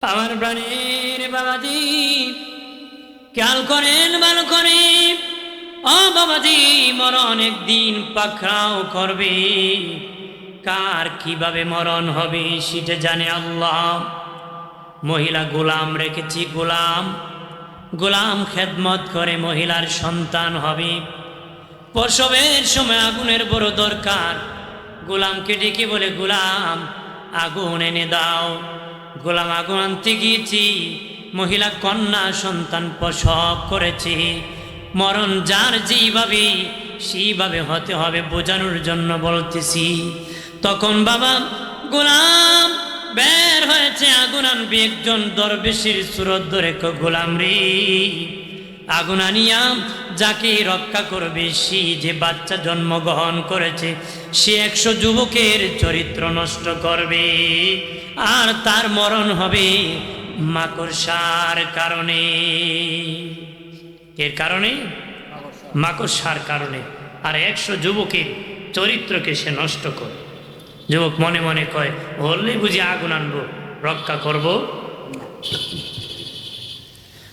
আমার প্রাণের বাবাজি, খেয়াল করেন ভালো করে। ও বাবাজি, মরণ একদিন পাকড়াও করবে। কার কিভাবে মরণ হবে সেটা জানে আল্লাহ। মহিলা গোলাম রেখেছি, গোলাম খেদমত করে মহিলার সন্তান হবে। প্রসবের সময় আগুনের বড় দরকার। গোলামকে ডেকে বলে, গোলাম আগুন এনে দাও। গোলাম আগুন আনতে গিয়েছি, মহিলা কন্যা সন্তান প্রসব করেছে। মরণ যার যেইভাবে সেইভাবে হতে হবে বোঝানোর জন্য বলতেছি। তখন বাবা গোলাম বের হয়েছে, আগুন আনবে। একজন দরবেশের সুরত ধরে, গোলাম রে, আগুন আনিয়া যাকে রক্ষা করবে, সে যে বাচ্চা জন্মগ্রহণ করেছে, সে 100 যুবকের চরিত্র নষ্ট করবে, আর তার মরণ হবে মাকড়সার কারণে। এর কারণে মাকড়সার কারণে। আর 100 যুবকের চরিত্রকে সে নষ্ট করে। যুবক মনে মনে কয়, বললে বুঝি আগুন আনবো, রক্ষা করব?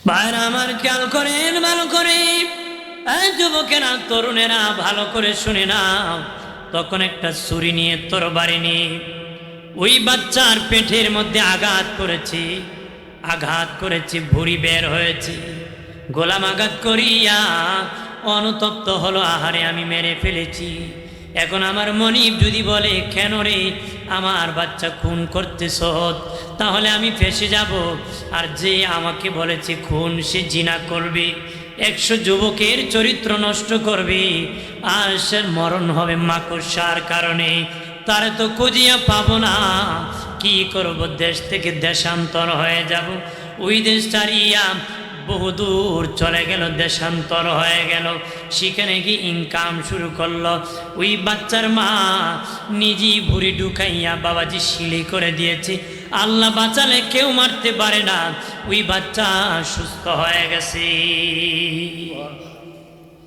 ভাইরা আমার, খেয়াল করেন ভালো করে। যুবকেরা, তরুণেরা, ভালো করে শুনে নাও। তখন একটা ছুরি নিয়ে, তরবারি নিয়ে ওই বাচ্চার পেটের মধ্যে আঘাত করেছে, ভুঁড়ি বের হয়েছে। গোলাম আঘাত করিয়া অনুতপ্ত হলো, আহারে আমি মেরে ফেলেছি। এখন আমার মনিব যদি বলে, কেন রে আমার বাচ্চা খুন করতেছ, তাহলে আমি ফেঁসে যাব। আর যে আমাকে বলেছে খুন, সে জিনা করবে, 100 যুবকের চরিত্র নষ্ট করবে, আর সে মরণ হবে মাকড়সার কারণে। তারে তো খুঁজিয়া পাবো না, কি করব? দেশ থেকে দেশান্তর হয়ে যাব। ওই দেশ ছাড়িয়া বহুদূর চলে গেল, দেশান্তর হয়ে গেল। সেখানে গিয়ে ইনকাম শুরু করলো। ওই বাচ্চার মা নিজেই ভুঁড়ি ঢুকাইয়া বাবাজি সিলি করে দিয়েছে। আল্লাহ বাঁচালে কেউ মারতে পারে না। ওই বাচ্চা সুস্থ হয়ে গেছে।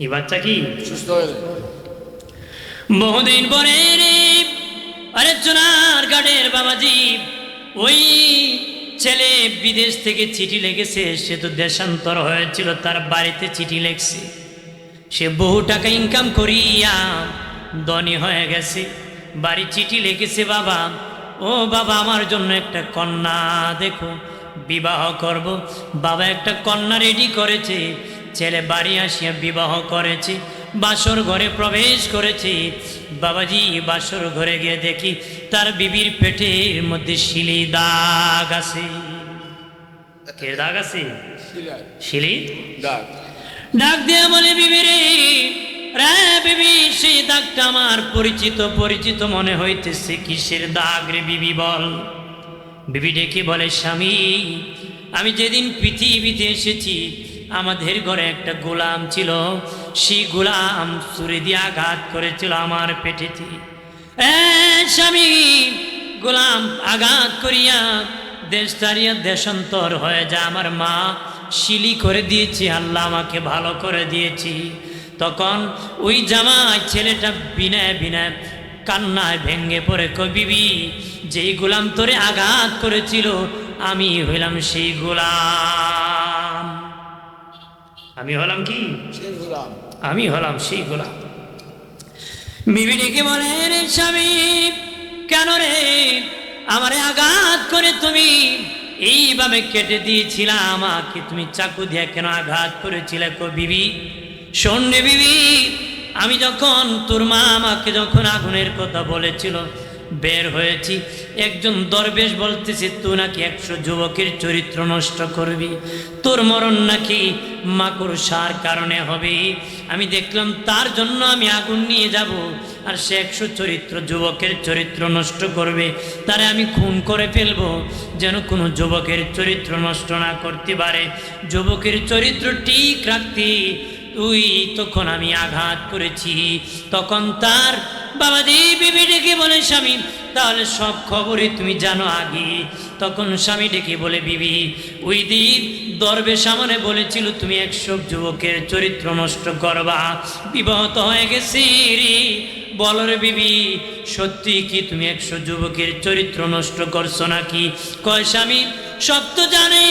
এই বাচ্চা কি সুস্থ হয়ে বহুদিন পরে রে, আরে চুনার গাড়ের বাবাজি, ওই ছেলে বিদেশ থেকে চিঠি লিখেছে। সে তো দেশান্তর হয়েছিল, তার বাড়িতে চিঠি লিখছে। সে বহু টাকা ইনকাম করিয়া ধনী হয়ে গেছে। বাড়ি চিঠি লিখেছে, বাবা ও বাবা, আমার জন্য একটা কন্যা দেখো, বিবাহ করব। বাবা একটা কন্যা রেডি করেছে। ছেলে বাড়ি আসিয়া বিবাহ করেছে, বাসর ঘরে প্রবেশ করেছে। বাবাজি বাসর ঘরে গিয়ে দেখি তার বিবির পেটের মধ্যে শিলি দাগ আছে। কে দাগ আছে? শিলি দাগ। ডাক দিয়া বলে, বিবি রে, বিবি, সেই দাগটা আমার পরিচিত মনে হইতেছে। কিসের দাগ রে বিবি বল? বিবি ডেকে বলে, স্বামী, আমি যেদিন পৃথিবীতে এসেছি, আমাদের ঘরে একটা গোলাম ছিল। সেই গোলাম ছুরি দিয়ে আঘাত করেছিল আমার পেটেতে। স্বামী, গোলাম আঘাত করিয়া দেশ ছাড়িয়া দেশান্তর হয়ে যায়। আমার মা শিলি করে দিয়েছি, আল্লাহ আমাকে ভালো করে দিয়েছি। তখন ওই জামাই ছেলেটা বিনায় কান্নায় ভেঙ্গে পড়ে, কই বিবি, যেই গোলাম তোরে আঘাত করেছিল, আমি হইলাম সেই গোলাম। আমি হলাম কি? আমি হলাম সেই গোলাম। বিবি ডেকে বলে, রে স্বামী, কেন রে আমারে আঘাত করে তুমি এইভাবে কেটে দিয়েছিলা? আমাকে তুমি চাকু দিয়ে কেন আঘাত করেছিলে? কো বিবি, শোন রে বিবি, আমি যখন, তোর মা আমাকে যখন আগুনের কথা বলেছিল, বের হয়েছি। একজন দরবেশ বলতেছে, তুই নাকি 100 যুবকের চরিত্র নষ্ট করবি, তোর মরণ নাকি মাকড়সার কারণে হবে। আমি দেখলাম, তার জন্য আমি আগুন নিয়ে যাব, আর সে 100 যুবকের চরিত্র নষ্ট করবে। তারে আমি খুন করে ফেলবো, যেন কোনো যুবকের চরিত্র নষ্ট না করতে পারে। যুবকের চরিত্র ঠিক রাখতে তুই, তখন আমি আঘাত করেছি। তখন তার বাবাজি বিবি ডেকে বলে, স্বামী, তাহলে সব খবরই তুমি জানো আগে। তখন স্বামী ডেকে বলে, বিবি, ওই দিন দরবেশ আমারে বলেছিল তুমি 100 যুবকের চরিত্র নষ্ট করবা। বিবাহ তো হয়ে গেছি রে, বলো রে বিবি, সত্যি কি তুমি 100 যুবকের চরিত্র নষ্ট করছো নাকি? কয় স্বামী, সব তো জানি,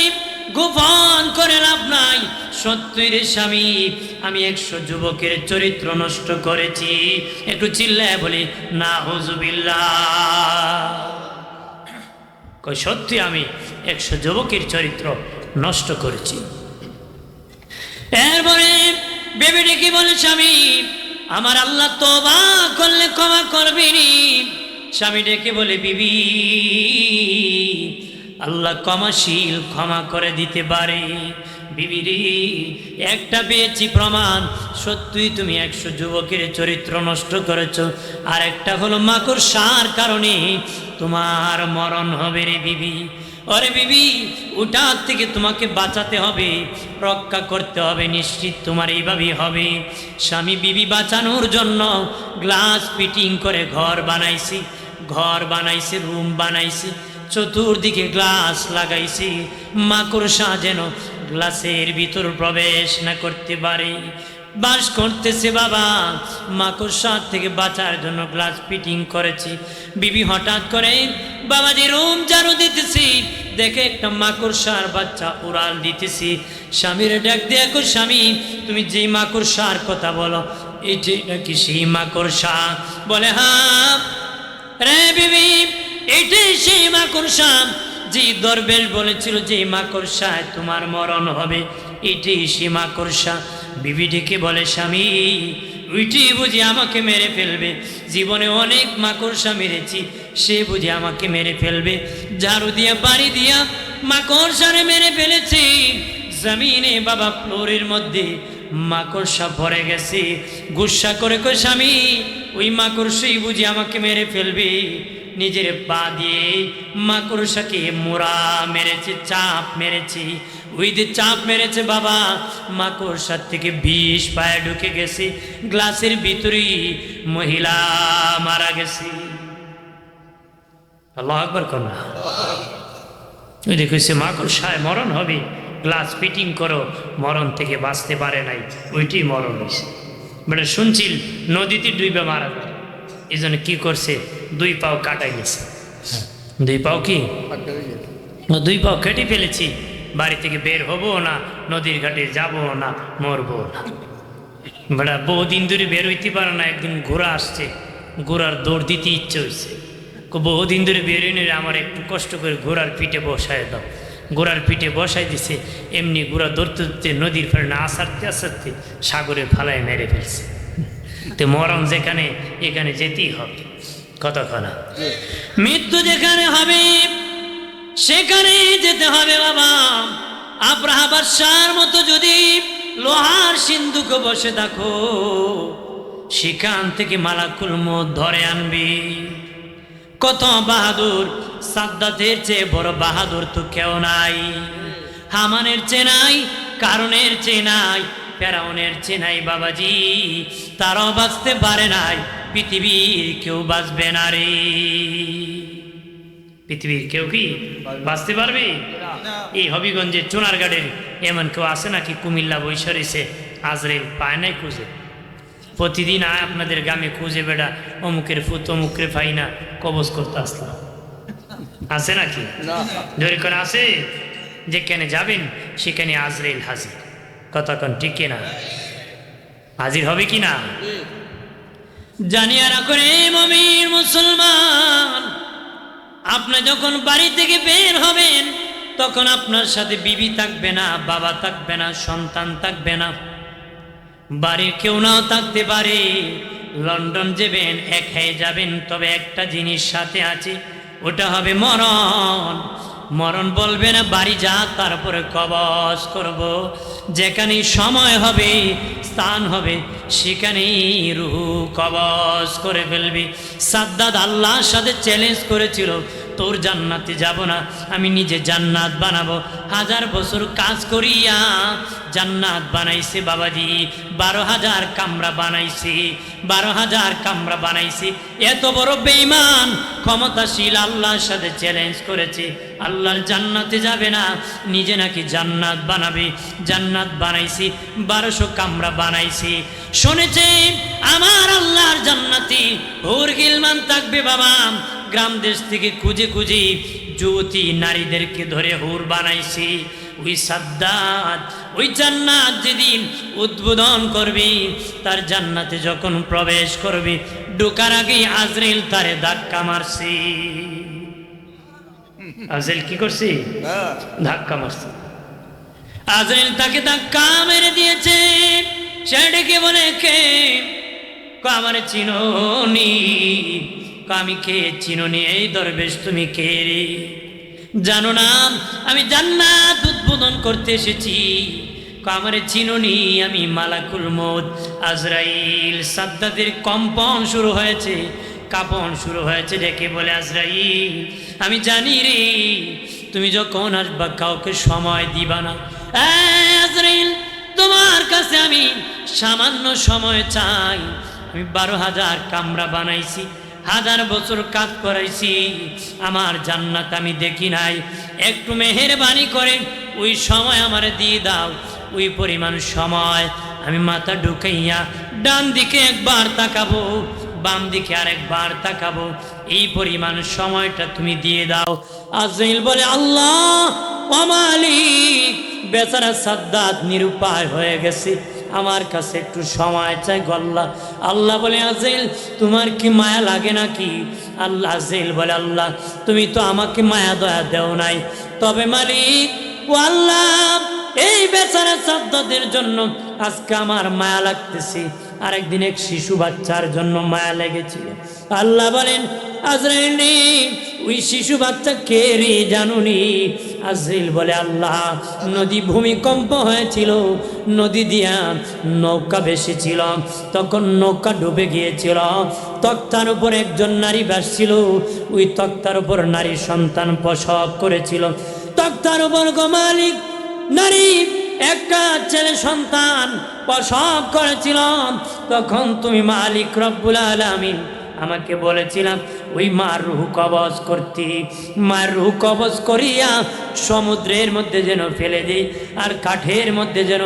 গোপন করে লাভ নাই, সত্যি রে স্বামী, আমি 100 যুবকের চরিত্র নষ্ট করেছি। একটু চিল্লায় বলি নাউজুবিল্লাহ। কই সত্যি আমি 100 যুবকের চরিত্র নষ্ট করেছি। এরপরে বেবি ডেকে বলে স্বামী, আমার আল্লাহ তওবা করলে ক্ষমা করবেনি। স্বামী ডেকে বলে বিবি, আল্লাহ ক্ষমাশীল, ক্ষমা করে দিতে পারে। বিবি রে, একটা পেয়েছি প্রমাণ, সত্যি তুমি 100 যুবকের চরিত্র নষ্ট করেছো। আর একটা হলো মাকড়সার কারণে তোমার মরণ হবে রে বিবি। ওরে বিবি, ওটার থেকে তোমাকে বাঁচাতে হবে, রক্ষা করতে হবে, নিশ্চিত তোমার এইভাবেই হবে। স্বামী বিবি বাঁচানোর জন্য গ্লাস ফিটিং করে ঘর বানাইছে, রুম বানাইছে, চতুর্দিকে গ্লাস লাগাইছি, মাকড়সা যেন গ্লাসের ভিতর প্রবেশ না করতে পারে। বাস করতেছে বাবা, মাকড়সার থেকে বাঁচার জন্য গ্লাস ফিটিং করেছি। বিবি হঠাৎ করে বাবাজি রুম ঝাড়ু দিতেছি, দেখে একটা মাকড়সার বাচ্চা উড়াল দিতেছি। স্বামীর ডাক দিয়ে, স্বামী তুমি যে মাকড়সার কথা বলো, এটি নাকি সেই মাকড়সা? বলে হ্যাঁ রে বিবি, এটাই সেই মাকড়সা যে দরবেশ বলেছিল যে মাকড়সায় তোমার মরণ হবে, এটাই সেই মাকড়সা। বিবি ডেকে বলে স্বামী, ওইটি বুঝি আমাকে মেরে ফেলবে? জীবনে অনেক মাকড়সা মেরেছি, সে বুঝি আমাকে মেরে ফেলবে? ঝাড়ু দিয়া বাড়ি দিয়া মাকড়সারে মেরে ফেলেছি। জমিনে বাবা ফ্লোরের মধ্যে মাকড়সা ভরে গেছে। গুসা করে কই স্বামী, ওই মাকড়সাই বুঝি আমাকে মেরে ফেলবে? নিজের পা দিয়ে মাকড়সাকে মোড়া মেরেছে, চাপ মেরেছে। ওই যে চাপ মেরেছে বাবা, মাকড়সার থেকে বিষ পায়ে ঢুকে গেছে, গ্লাসের ভিতরেই মহিলা মারা গেছে। আল্লাহু আকবার কন্যা। ওই দেখেছে মাকড়সায় মরণ হবে, গ্লাস ফিটিং করো, মরণ থেকে বাঁচতে পারে নাই, ওইটি মরণ হয়েছে। বেটা শুনছিল নদীতে ডুবে মারা যায়, এই জন্য কি করছে, 2 পাও কাটাই নিছে। 2 পাও কি 2 পাও কেটে ফেলেছি, বাড়ি থেকে বের হবো না, নদীর ঘাটে যাবো না, মরবো না। বেটা বহুদিন ধরে বের হইতে পারে না, একদিন ঘোড়া আসছে, ঘোড়ার দৌড় দিতে ইচ্ছে হয়েছে। বহুদিন ধরে বের হইনি, আমার একটু কষ্ট করে ঘোড়ার পিঠে বসায় দাও। ঘোড়ার পিঠে বসাই দিছে, এমনি ঘোড়া ধরতে ধরতে নদীর ফেরে না আসারতে সাগরে ফালায় মেরে ফেলছে। তো মরণ যেখানে, এখানে যেতেই হবে, কতক্ষণা মৃত্যু যেখানে হবে সেখানে যেতে হবে বাবা। আব্রাহা বাদশার মতো যদি লোহার সিন্ধুকে বসে থাকো, সেখান থেকে মালাকুল মউত ধরে আনবি। কত বাহাদুর, সাদ্দাতের চেয়ে বড় বাহাদুর তো কেউ নাই। হামানের চেয়ে নাই, কারণের চেয়ে নাই, ফেরাউনের চেয়ে নাই বাবাজি, তারাও বাঁচতে পারে নাই, পৃথিবীর কেউ বাঁচবে না রে। পৃথিবীর কেউ কি বাঁচতে পারবে? এই হবিগঞ্জের চুনারগাড়ের এমন কেউ আছে নাকি কুমিল্লা বৈশরিসে আজরেল পায় নাই খুঁজে? প্রতিদিন আয় আপনাদের গ্রামে খুঁজে, বেড়া অমুকের ফুত অমুকের পাই না, কবজ করতে আসলাম, আছে নাকি? জোরে করে আছে। যেখানে যাবেন সেখানে আজরেল হাজির, কতক্ষণ ঠিক কিনা? হাজির হবে কিনা জানিয়া না করে মুমিন মুসলমান, আপনি যখন বাড়ি থেকে বের হবেন তখন আপনার সাথে বিবি থাকবে না, বাবা থাকবে না, সন্তান থাকবে না, বাড়ির কেউ নাও থাকতে পারে। লন্ডন যাবেন, একাই যাবেন, তবে একটা জিনিস সাথে আছে, ওটা হবে মরণ। মরণ বলবে না বাড়ি যা, তারপরে কবজ করব। যেখানে সময় হবে, স্থান হবে, সেখানেই রূহ কবজ করে ফেলবি। সাদ্দাত আল্লাহর সাথে চ্যালেঞ্জ করেছিল, তোর জান্নাতে যাব না, আমি নিজে জান্নাত বানাবো। 1000 বছর কাজ করিয়া জান্নাত বানাইছে বাবাজি, 12,000 কামরা বানাইছে, 12,000 কামরা বানাইছে। এত বড় বেঈমান ক্ষমতাশীল আল্লাহর সাথে চ্যালেঞ্জ করেছে, আল্লাহর জান্নাতে যাবে না, নিজে নাকি জান্নাত বানাবে। জান্নাত বানাইছি, 1200 কামরা বানাইছি। শুনেছে আমার আল্লাহর জান্নাতি হুর গিলমান থাকবে বাবা। গ্রাম দেশ থেকে খুঁজে খুঁজে যুবতী নারীদেরকে ধরে হুর বানাইছি। ওই সাদ্দাত ওই জান্নাত যেদিন উদ্বোধন করবি, তার জান্নাতে যখন প্রবেশ করবি, ঢোকার আগেই আজরাইল তারে ধাক্কা মারছি। আজরাইল কি করছি? ধাক্কা মারছি। আজরাইল তাকে ধাক্কা মেরে দিয়েছে। সে ডেকে বলে, কে? আমার চিনোনি। আমি কে? চিনোনি? এই দরবেশ তুমি কে রে? জানো না আমি জান্নাত উদ্বোধন করতে এসেছি। আমারে চিনোনি? আমি মালাকুল মউত আজরাইল। সাদ্দাতের কম্পন শুরু হয়েছে, কাঁপন শুরু হয়েছে। ডেকে বলে, আজরাইল আমি জানি রে, তুমি যখন আসবা কাউকে সময় দিবা না। আজরাইল তোমার কাছে আমি সামান্য সময় চাই। আমি 12,000 কামরা বানাইছি, 1000 বছর কাজ করাইছি, আমার জান্নাত আমি দেখি নাই। একটু মেহেরবানি করে ওই সময় আমারে দিয়ে দাও। ওই পরিমাণ সময় আমি মাথা ঢুকাইয়া ডান দিকে একবার তাকাবো, বাম দিকে আরেকবার তাকাবো, এই পরিমাণ সময়টা তুমি দিয়ে দাও। আজরাইল বলে, আল্লাহ ও মালিক, বেচারা সাদ্দাত নিরুপায় হয়ে গেছে, আমার কাছে একটু সময় চাই গল্লা। আল্লাহ বলে, আজরাইল তোমার কি মায়া লাগে নাকি? আল্লাহ আজরাইল বলে, আল্লাহ তুমি তো আমাকে মায়া দয়া দেও নাই, তবে মালিক ও আল্লাহ এই বেচারা সাদ্দাতের জন্য আজকে আমার মায়া লাগতেছে। আরেকদিন এক শিশু বাচ্চার জন্য মায়া লেগেছিল। আল্লাহ বলেন, আজরাইল ওই শিশু বাচ্চা কে রে জানুনি? আজরাইল বলে, আল্লাহ নদী ভূমিকম্প হয়েছিল, নদী দিয়া নৌকা ভেসেছিল, তখন নৌকা ডুবে গিয়েছিল। তক্তার উপর একজন নারী ভাসছিল, ওই তক্তার উপর নারী সন্তান প্রসব করেছিল। তক্তার উপর গো মালিক নারী একটা ছেলে সন্তান প্রসব করেছিল। তখন তুমি মালিক রব্বুল আলামিন আমাকে বলেছিলাম ওই মার রূহ কবজ করতে। মার রূহ কবজ করিয়া সমুদ্রের মধ্যে যেন ফেলে দিই, আর কাঠের মধ্যে যেন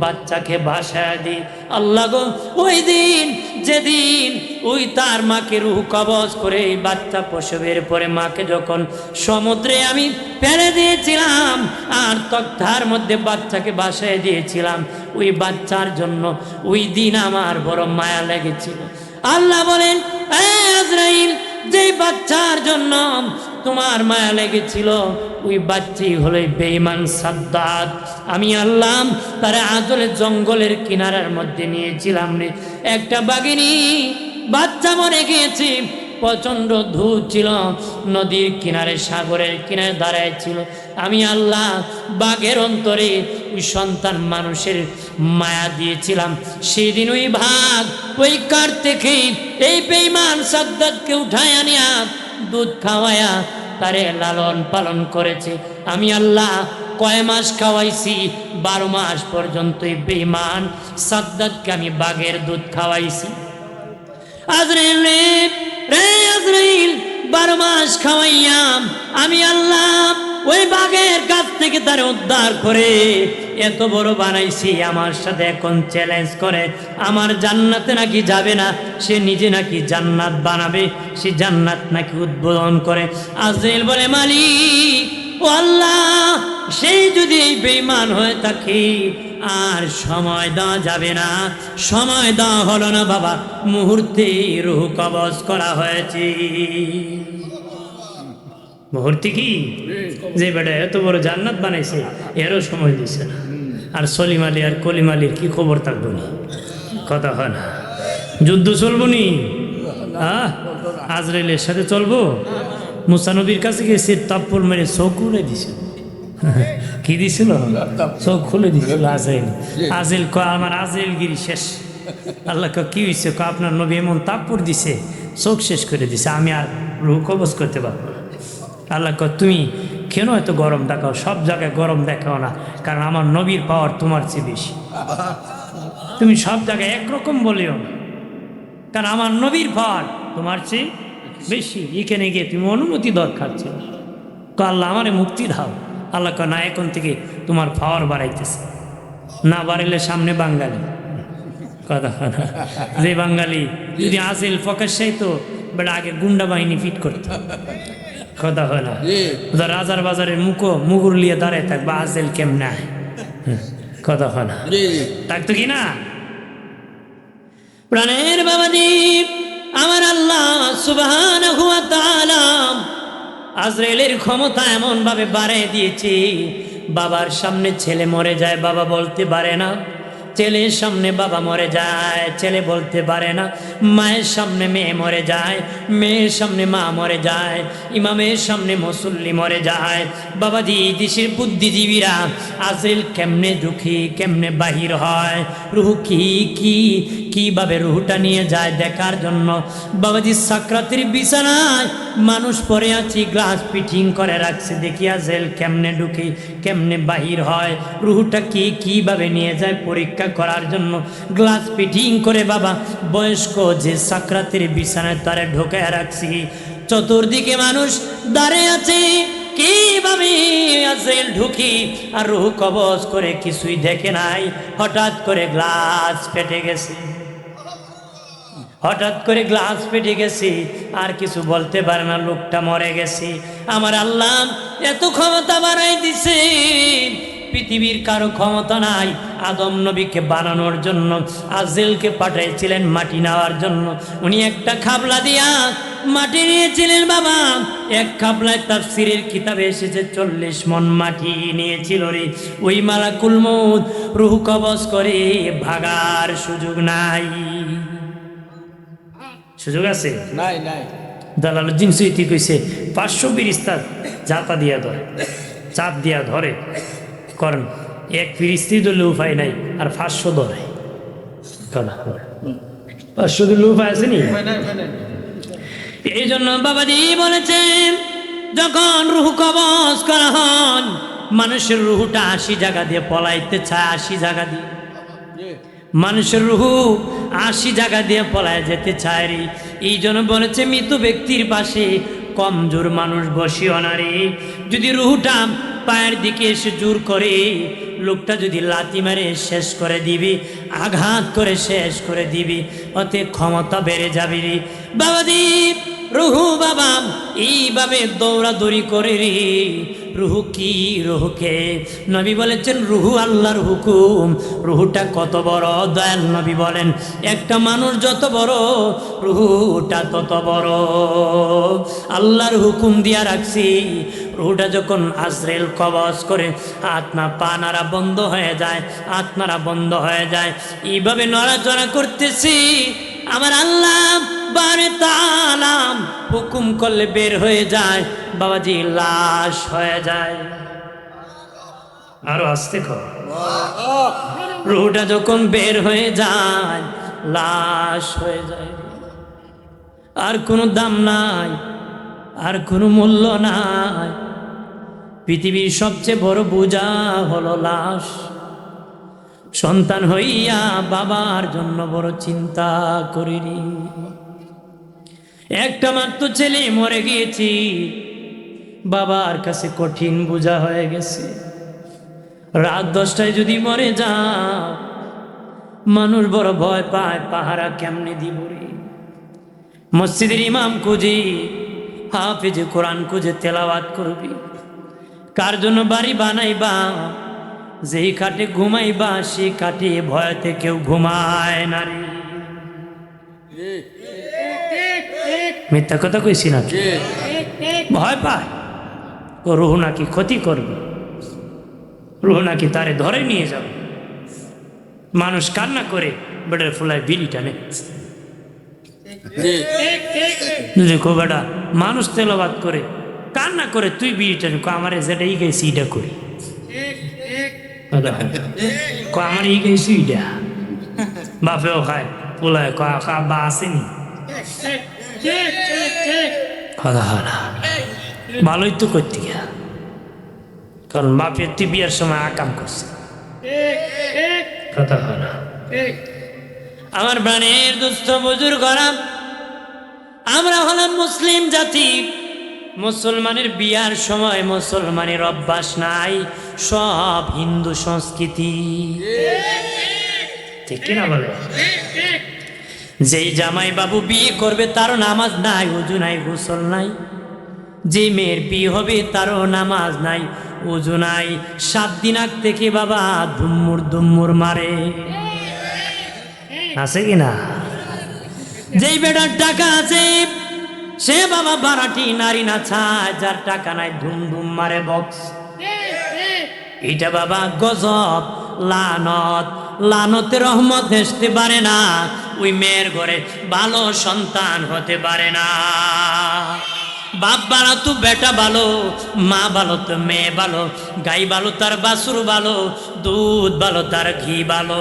বাচ্চাকে ভাসায় দিই। আল্লাহ গো, ওই দিন যেদিন ওই তার মাকে রূহ কবজ করে বাচ্চা প্রসবের পরে মাকে যখন সমুদ্রে আমি ফেলে দিয়েছিলাম আর তক্তার মধ্যে বাচ্চাকে ভাসায় দিয়েছিলাম, ওই বাচ্চার জন্য ওই দিন আমার বড় মায়া লেগেছিল। আল্লাহ বলেন, আজরাইল যে বাচ্চার জন্য তোমার মায়া লেগেছিল, ওই বাচ্চি হলো বেঈমান সাদ্দাত। আমি আল্লাহ তারা আজলে জঙ্গলের কিনারার মধ্যে নিয়েছিলাম রে। একটা বাঘিনী বাচ্চা মরে গিয়েছে, প্রচণ্ড ধূপ ছিল, নদীর কিনারে সাগরের কিনারে দাঁড়ায় ছিল। আমি আল্লাহ বাঘের অন্তরে ওই সন্তান মানুষের মায়া দিয়েছিলাম। সেই দিন ওই ভাগ ওই কাঠ থেকে এই বেঈমান সাদ্দাতকে উঠায় আনিয়া দুধ খাওয়ায়া তারে লালন পালন করেছে। আমি আল্লাহ কয় মাস খাওয়াইছি? 12 মাস পর্যন্ত এই বেঈমান সাদ্দাতকে আমি বাঘের দুধ খাওয়াইছি। আজরাইল রে আজরাইল 12 মাস খাওয়াইয়াম আমি আল্লাহ ওই বাঘের কাছ থেকে তার উদ্ধার করে এত বড় বানাইছি। আমার সাথে এখন চ্যালেঞ্জ করে আমার জান্নাতে নাকি যাবে না, সে নিজে নাকি জান্নাত বানাবে, সে জান্নাত নাকি উদ্বোধন করে। আজরাইল বলে, মালিক ও আল্লাহ, সেই যদি এই বেঈমান হয়ে থাকে আর সময় দেওয়া যাবে না। সময় দেওয়া হলো না বাবা, মুহূর্তে রূহ কবজ করা হয়েছে। মুহূর্তে কি যে বেটা এত বড় জান্নাত বানাইছে এরও সময় দিছে না। আর সলিম আলী আর কলিম আলীর কি খবর থাকবো না? কথা হয় না? যুদ্ধ চলবো নি? আজরাইলের সাথে চলবো? মুসা নবীর কাছে গেছে, তাপ্পর মেরে চোখ খুলে দিছিল। কি দিছিল? চোখ খুলে দিছিল আজরাইল। আজরাইল কয়, আমার আজরাইলগিরি শেষ। আল্লাহ কি হয়েছে? আপনার নবী এমন তাপ্পর দিছে, চোখ শেষ করে দিছে, আমি আর রূহ কবজ করতে পারবো না। আল্লাহ কয় তুমি কেন এত গরম দেখাও? সব জায়গায় গরম দেখাও না, কারণ আমার নবীর পাওয়ার তোমার চেয়ে বেশি। তুমি সব জায়গায় একরকম বলিও না, কারণ আমার নবীর পাওয়ার তোমার চেয়ে বেশি। এখানে গিয়ে তুমি অনুমতি দরকার ছিল। আল্লাহ আমারে মুক্তি দাও। আল্লাহ কয় না, এখন থেকে তোমার পাওয়ার বাড়াইতেছে, না বাড়াইলে সামনে বাঙালি কথা না। যে বাঙালি যদি আসিল প্রকাশ্যাই তো বেটা আগে গুন্ডা বাহিনী ফিট করতো, কথা হয় না। রাজার বাজারের মুগুর লিয়ে দাঁড়ায় থাকবে, আসেল কেমনে কথা হয় না, থাকতো কি না? প্রাণের বাবাদীপ আমার আল্লাহ সুবহানাহু ওয়া তাআলা আজরাইলের ক্ষমতা এমন ভাবে বাড়িয়ে দিয়েছে, বাবার সামনে ছেলে মরে যায়, বাবা বলতে পারে না। ছেলের সামনে বাবা মরে যায়, ছেলে বলতে পারে না। মায়ের সামনে মেয়ে মরে যায়, মেয়ের সামনে মা মরে যায়, ইমামের সামনে মুসল্লি মরে যায়। বাবাজি দেশের বুদ্ধিজীবীরা আজরাইল কেমনে ঢুকি কেমনে বাহির হয়, রুহু কিভাবে রুহুটা নিয়ে যায় দেখার জন্য বাবাজি সাকরাতের বিছানায় মানুষ পড়ে আছে, গ্লাস ফিটিং করে রাখছে, দেখি আজরাইল কেমনে ঢুকি কেমনে বাহির হয়, রুহুটা কিভাবে নিয়ে যায় পরীক্ষা করার জন্য গ্লাস ফিটিং করে বাবা বয়স্ক যে সাকরাতের বিছানায় তারে ঢোকায় রাখছি। চতুর্দিকে মানুষ দাঁড়িয়ে আছে, কিভাবে আজরাইল ঢুকি আর রুহ কবজ করে কিছুই দেখে নাই। হঠাৎ করে গ্লাস ফেটে গেছে, হঠাৎ করে গ্লাস ফেটে গেছে, আর কিছু বলতে পারে না, লোকটা মরে গেছে। আমার আল্লাহ এত ক্ষমতা বাড়াই দিছে, পৃথিবীর কারো ক্ষমতা নাই। আদম নবীকে বানানোর জন্য আজরাইলকে পাঠিয়েছিলেন মাটি নেওয়ার জন্য, উনি একটা খাবলা দিয়া মাটি নিয়েছিলেন বাবা। এক খাবলায় তাফসীরের কিতাবে এসেছে 40 মণ মাটি নিয়েছিল রে। ওই মালাকুল মউত রূহ কবজ করে ভাগার সুযোগ নাই। সুযোগ আছে? নাই নাই। দালালুদ্দিন সুইতি কইছে 500 ফিরিস্তা জাতা দিয়া ধরে, চাপ দিয়া ধরে, কারণ এক ফিরিস্তি দিলে উপায় নাই, আর 500 ধরে। 500 দিলে উপায় আছে নি? এই জন্য বাবাজি বলেছেন, যখন রুহ কবজ করা হন মানুষের রুহুটা 80 জায়গা দিয়ে পলাইতে চায়, 80 জায়গা দিয়ে মানুষের রুহু 80 জায়গা দিয়ে পলায় যেতে চায় রে। এই জন্য বলেছে মৃত ব্যক্তির পাশে কমজোর মানুষ বসিও না রে। যদি রুহুটা পায়ের দিকে এসে জোর করে, লোকটা যদি লাথি মারে শেষ করে দিবি, আঘাত করে শেষ করে দিবি, অতে ক্ষমতা বেড়ে যাবে রে বাবাজি। রুহু বাবা এইভাবে দৌড়াদৌড়ি করে রে। রুহু কি? রুহুকে নবী বলেছেন রুহু আল্লাহর হুকুম। রুহুটা কত বড় দয়াল নবী বলেন, একটা মানুষ যত বড় রুহুটা তত বড়। আল্লাহর হুকুম দিয়া রাখছি। রুহুটা যখন আজরাইল কবজ করে আত্মা পা নাড়া বন্ধ হয়ে যায়, আত্মারা বন্ধ হয়ে যায়, এইভাবে নড়াচড়া করতেছি। আমার আল্লাহ বারে তালাম হুকুম করলে বের হয়ে যায় বাবাজি, লাশ হয়ে যায়। আরো আস্তে কর। রুহটা যখন বের হয়ে যায় লাশ হয়ে যায়, আর কোনো দাম নাই, আর কোনো মূল্য নাই। পৃথিবীর সবচেয়ে বড় বোঝা হলো লাশ। সন্তান হইয়া বাবার জন্য বড় চিন্তা করিনি। একটা মাত্র ছেলে মরে গিয়েছি, বাবার কাছে কঠিন বোঝা হয়ে গেছে। রাত 10টায় যদি মরে যাও মানুষ বড় ভয় পায়, পাহারা কেমনে দিব রে। মসজিদের ইমাম খুঁজি, হাফেজে কোরআন খুঁজে তেলাওয়াত করবি। কার জন্য বাড়ি বানাইবা, যেই কাটে ঘুমাইবা সে কাটে ভয়তে কেউ ঘুমায় না রে। মিথ্যা কথা কইছি না? ভয় পায় ও রুহু নাকি ক্ষতি করবে, রুহু নাকি তারে ধরে নিয়ে যাবে। মানুষ কান্না করে বেটার ফুলায় বিড়ি টানে। বেটা মানুষ তেলাওয়াত করে কান্না করে, তুই বিড়ি টানে। আমারে যেটা ই গেছি এটা করি, আমার ই গেছি এটা বাপেও খায়, পোলায় বা আসেনি। ভালোই তো করতে গিয়া, কারণ বাপের তুই বিয়ার সময় আকাম করছে। কথা হয় না আমার প্রাণের দুস্থ বুজুর্গরা, আমরা হলাম মুসলিম জাতি। মুসলমানের বিয়ার সময় মুসলমানের অভ্যাস নাই, সব হিন্দু সংস্কৃতি। ঠিক কিনা বলে? যেই জামাই বাবু বিয়ে করবে তারও নামাজ নাই, ওযু নাই, গোসল নাই। যে মেয়ের বিয়ে হবে তারও নামাজ নাই, ওযু নাই। 7 দিন আগ থেকে বাবা ধুম্মুর ধুম্মুর মারে, আছে কিনা? যেই বেটার টাকা আছে সে বাবা বারাটি নারী না ছায়, যার টাকা নাই ধুম ধুম মারে বক্স। এটা বাবা গজব, লানত। লানতের রহমত আসতে পারে না, ওই মেয়ের ঘরে ভালো সন্তান হতে পারে না। বাপ ভালো তো বেটা ভালো, মা ভালো তো মেয়ে ভালো, গাই ভালো তার বাছুর ভালো, দুধ ভালো তার ঘি ভালো।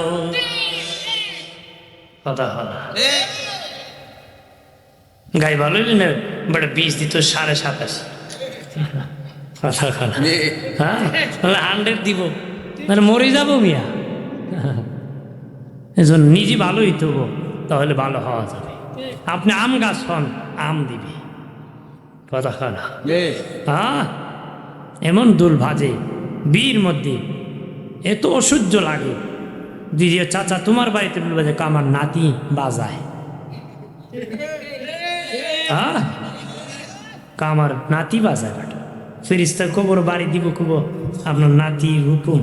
কথা হলো গাই ভালো না, বড় বীজ দিত 27.5। কথা হলো হ্যাঁ, 100 দিব, মানে মরে যাবো মিয়া। এজন্য নিজে ভালোই তো, তাহলে ভালো হওয়া যাবে। আপনি আম গাছ হন, আম দিবি। কথা হলো হ্যাঁ, এমন দুল ভাজে বীর মধ্যে, এত অসহ্য লাগে। দিদি চাচা তোমার বাড়িতে বলবে যে আমার নাতি বাজায়, হ্যাঁ কামার নাতি বাজায়। বেটা ফেরিস্তার কবর বাড়ি দিব, কব আপনার নাতি হুকুম।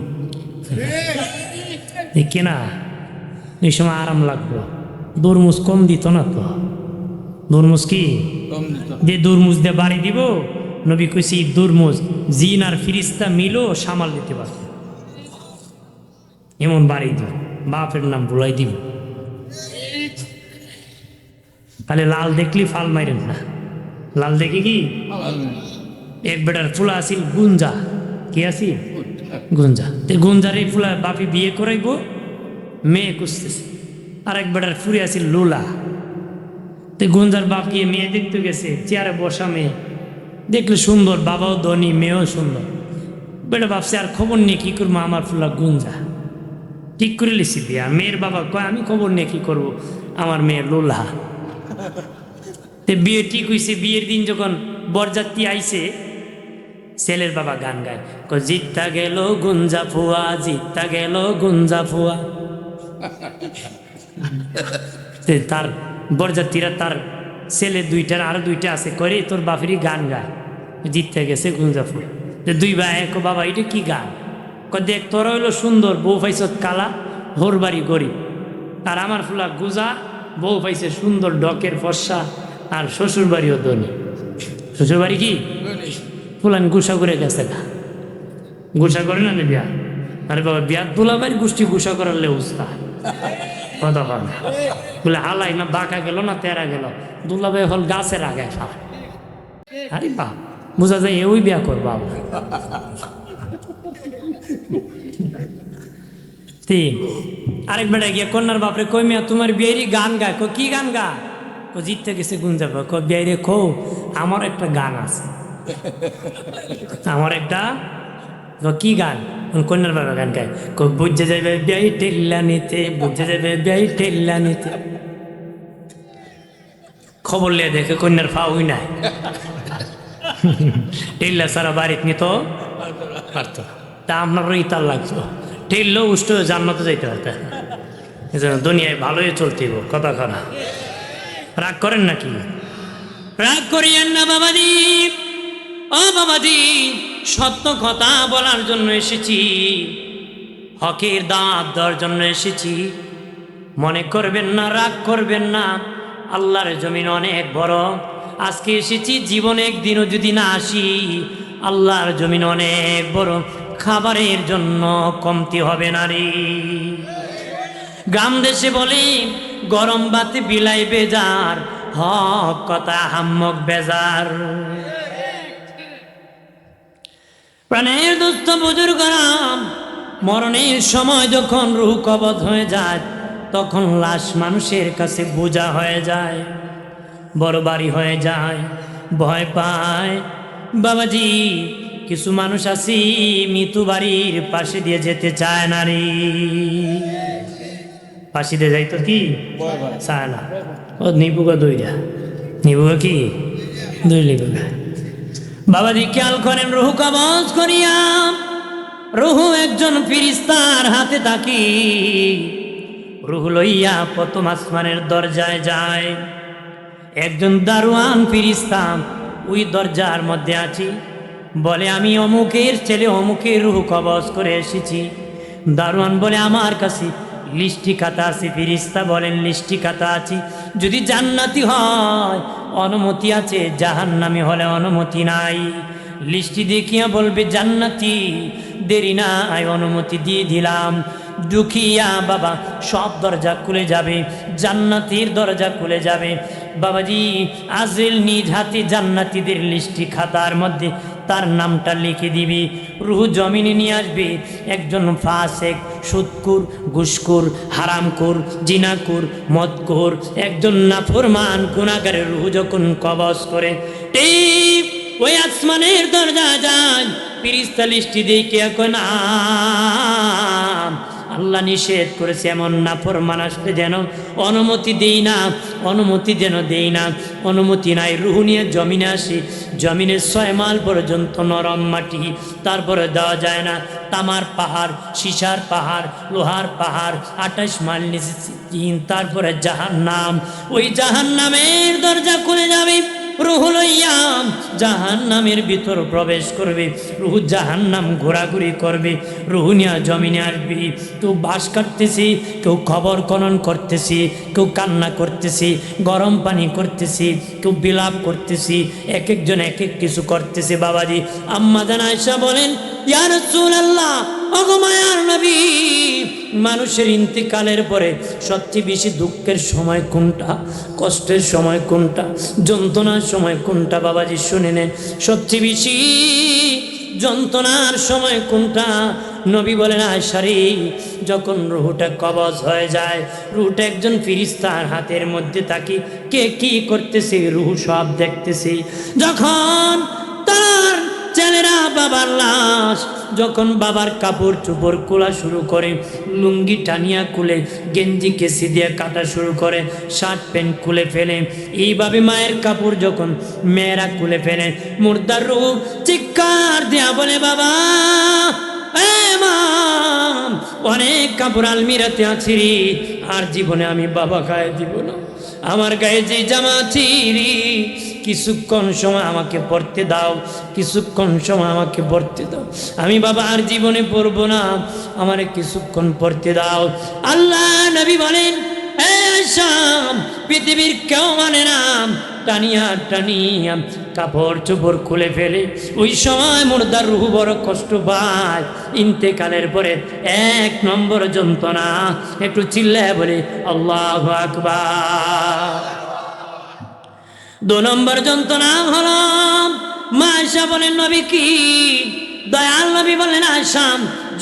কেনা এই সময় আরাম লাগলো। দরমুজ কম দিত না তো, দরমুজ কি যে দরমুজ দিয়ে বাড়ি দিব, নবী কইছি দরমুজ জিন আর ফিরিস্তা মিলো সামাল দিতে পারবে, এমন বাড়ি দিব। বাপের নাম ভুলাই দিব। তাহলে লাল দেখলি ফাল মাইরেন না, লাল দেখে কি এক বেটার ফুলা আসিল গুঞ্জা, কি আসিল গুঞ্জা। গুঞ্জার এই ফুলা বাপি বিয়ে করাইব, মেয়ে খুঁজতেছে। আর এক বেটার ফুরি আসিল লোলা। গুঞ্জার বাপ গিয়ে মেয়ে দেখতে গেছে, চেয়ারে বসা মেয়ে দেখলে সুন্দর, বাবাও ধনী, মেয়েও সুন্দর। বেটা ভাবছে আর খবর নিয়ে কি করবো, আমার ফুলা গুঞ্জা। ঠিক করে লিখছি বিয়া। মেয়ের বাবা কয় আমি খবর নিয়ে কি করবো, আমার মেয়ে লোলা। বিয়ে ঠিক হয়েছে। বিয়ের দিন যখন বরযাত্রী আইছে, ছেলের বাবা গান গায়, জিত্তা গেল গুঞ্জা ফুয়া, জিত্তা গেল গুঞ্জা ফুয়া। তার বরযাত্রীরা তার ছেলে দুইটার আরো দুইটা আছে, করে তোর বাপেরই গান গায়, জিততে গেছে গুঞ্জা ফুয়া। দুই ভাই বাবা এটা কি গান? দেখ তোরা হইলো সুন্দর, বউ পাইছ কালা, হোর বাড়ি গরিব। আর আমার ফুলা গুজা, বউ পাইছে সুন্দর ডকের ফর্সা, আর শ্বশুর বাড়িও ধনী। শ্বশুর বাড়ি কি ফুলান গুসা করে গেছে না, গুসা করে না বিয়া। আরে বাবা বিয়া দুলা বাড়ি গোষ্ঠী গুসা করালে উস্তা কথা হয় না। বলে হালাই না বাঁকা গেল না তেরা গেল, দুলাভাই হল গাছের আগায় ফা। আরে বাপ বোঝা যায় ওই বিয়া কর বাবা। আরেক বেটা গিয়ে কন্যার বাপরে কই মিয়া তোমার বিয়েরই গান গায়। কি গান গা? জিততে গেছে গুঞ্জাব। বিয়ারে খো আমার একটা গান আছে, আমার একটা। কি গান? কন্যার বাবা গান গায়, বুঝে যাবে বিয়াই টেল্লা নিতে, বুঝে যাবে বিয়াই টেল্লা নিতে। খবর লিয়ে দেখে কন্যার ফাউই নাই, টেল্লা সারা বাড়িতে নিত পারত। তা আপনারও ইতার লাগতো, টেললেও উষ্ট জান্নাতে যাইতে পারতেন। এই জন্য দুনিয়ায় ভালোই চলতে কথা খানা। রাগ করেন নাকি? রাগ করিয়েন না বাবাজি। ও বাবাজি, সত্য কথা বলার জন্য এসেছি, হকের দাঁত দেওয়ার জন্য এসেছি। মনে করবেন না, রাগ করবেন না। আল্লাহর জমিন অনেক বড়। আজকে এসেছি, জীবনে একদিনও যদি না আসি, আল্লাহর জমিন অনেক বড়। খাবারের জন্য কমতি হবে না রে। গ্রাম দেশে বলে গরম বাতে বিলাই বেজার, হক কথা হাম্মক বেজার। প্রাণের দুস্থ বুজুর্গরাম, মরণের সময় যখন রূহ কবজ হয়ে যায়, তখন লাশ মানুষের কাছে বোঝা হয়ে যায়, বড় বাড়ি হয়ে যায়, ভয় পায়। বাবাজি কিছু মানুষ আছি মৃত্যু বাড়ির পাশে দিয়ে যেতে চায় না রে, পাশে দিয়ে যাইতো কি চায় না। ও নিবুগা দইরা নিবুগা কি দুই নিবুগা। বাবাজি খেয়াল করেন, রুহু কবজ করিয়া রুহু একজন ফিরিস্তার হাতে থাকি, রুহু লইয়া প্রথম আসমানের দরজায় যায়। একজন দারোয়ান ফিরিস্তা ওই দরজার মধ্যে আছি, বলে আমি অমুকের ছেলে অমুকের রুহু কবজ করে এসেছি। দারোয়ান বলে আমার কাছে লিস্টি খাতা আছে। ফিরিস্তা বলেন লিস্টি খাতা আছে, যদি জান্নাতি হয় অনুমতি আছে, জাহান্নামী হলে অনুমতি নাই। লিস্টি দেখিয়া বলবে জান্নাতি, দেরি না আয় অনুমতি দিয়ে দিলাম। দুখিয়া বাবা সব দরজা খুলে যাবে, জান্নাতির দরজা খুলে যাবে। বাবাজি আজরাইল নিজ হাতে জান্নাতীদের লিস্টি খাতার মধ্যে তার নামটা লিখে দিবি, রুহু জমিনে নিয়ে আসবে। একজন ফাসেক, সুদকুর, ঘুষখোর, হারামখোর, জিনাখোর, মদখোর, একজন নাফরমান গুনাহগারের রুহু যখন কবজ করে ঠিক ওই আসমানের দরজা যায়। ফেরেশতা লিস্টি দেখে কয় না, আল্লাহ নিষেধ করেছে এমন নাফরমান আসলে যেন অনুমতি দেই না, অনুমতি যেন দেই না, অনুমতি নাই। রুহু নিয়ে জমিনে আসি, জমিনে 6 মাইল পর্যন্ত নরম মাটি, তারপরে দেওয়া যায় না। তামার পাহাড়, সীসার পাহাড়, লোহার পাহাড়, 28 মাইল নিচে চিন, তারপরে জাহান্নাম। ওই জাহান্নামের দরজা খুলে যাবে, রুহু লইয়া জাহান্নামের ভিতর প্রবেশ করবে। রুহু জাহান্নাম ঘোরাঘুরি করবে, রুহু নিয়ে জমিনে আসবে। কেউ বাঁশ কাটতেছি, কেউ খবর খনন করতেছি, কেউ কান্না করতেছি, গরম পানি করতেছি, কেউ বিলাপ করতেছি, এক একজন এক এক কিছু করতেছে। বাবাজি আম্মা জান আয়েশা বলেন, ইয়া রাসূলুল্লাহ, ওগো মায়ার নবী, মানুষের ইন্তিকালের পরে সবচেয়ে বেশি দুঃখের সময় কোনটা, কষ্টের সময় কোনটা, যন্ত্রণার সময় কোনটা? বাবাজি শুনে নেন, সবচেয়ে বেশি যন্ত্রণার সময় কোনটা? নবী বলেন আয়েশা রে, যখন রুহুটা কবজ হয়ে যায়, রুহুটা একজন ফেরেশতার হাতের মধ্যে থাকি, কে কি করতেছে রুহু সব দেখতেছে। যখন তার ছেলেরা বাবার লাশ, যখন বাবার কাপড় চোপড় খোলা শুরু করে, লুঙ্গি টানিয়া খুলে, গেঞ্জি কেসি দিয়ে কাটা শুরু করে, শার্ট প্যান্ট খুলে ফেলে, এইভাবে মায়ের কাপড় যখন মেয়েরা খুলে ফেলে, মুর্দার রূহ চিৎকার দেয়া বলে, বাবা অনেক কাপড় আলমিরাতে আছে রে, আর জীবনে আমি বাবা গায়ে দিব না। আমার গায়ে যে জামা আছে রে, কিছুক্ষণ সময় আমাকে পড়তে দাও, কিছুক্ষণ সময় আমাকে পড়তে দাও, আমি বাবা আর জীবনে পড়বো না, আমারে কিছুক্ষণ পড়তে দাও। আল্লাহ নবী বলেন, পৃথিবীর কেউ মানে না, টানিয়া টানিয়া কাপড় চোপড় খুলে ফেলে। ওই সময় মুর্দার রুহু বড় কষ্ট পায়। ইন্তেকালের পরে 1 নম্বর যন্ত্রণা, একটু চিল্লায় বলে আল্লাহু আকবার। 2 নম্বর যন্ত্রণা হলো, মা আয়েশা বলেন নবী কি? দয়াল নবী বলেন আয়েশা,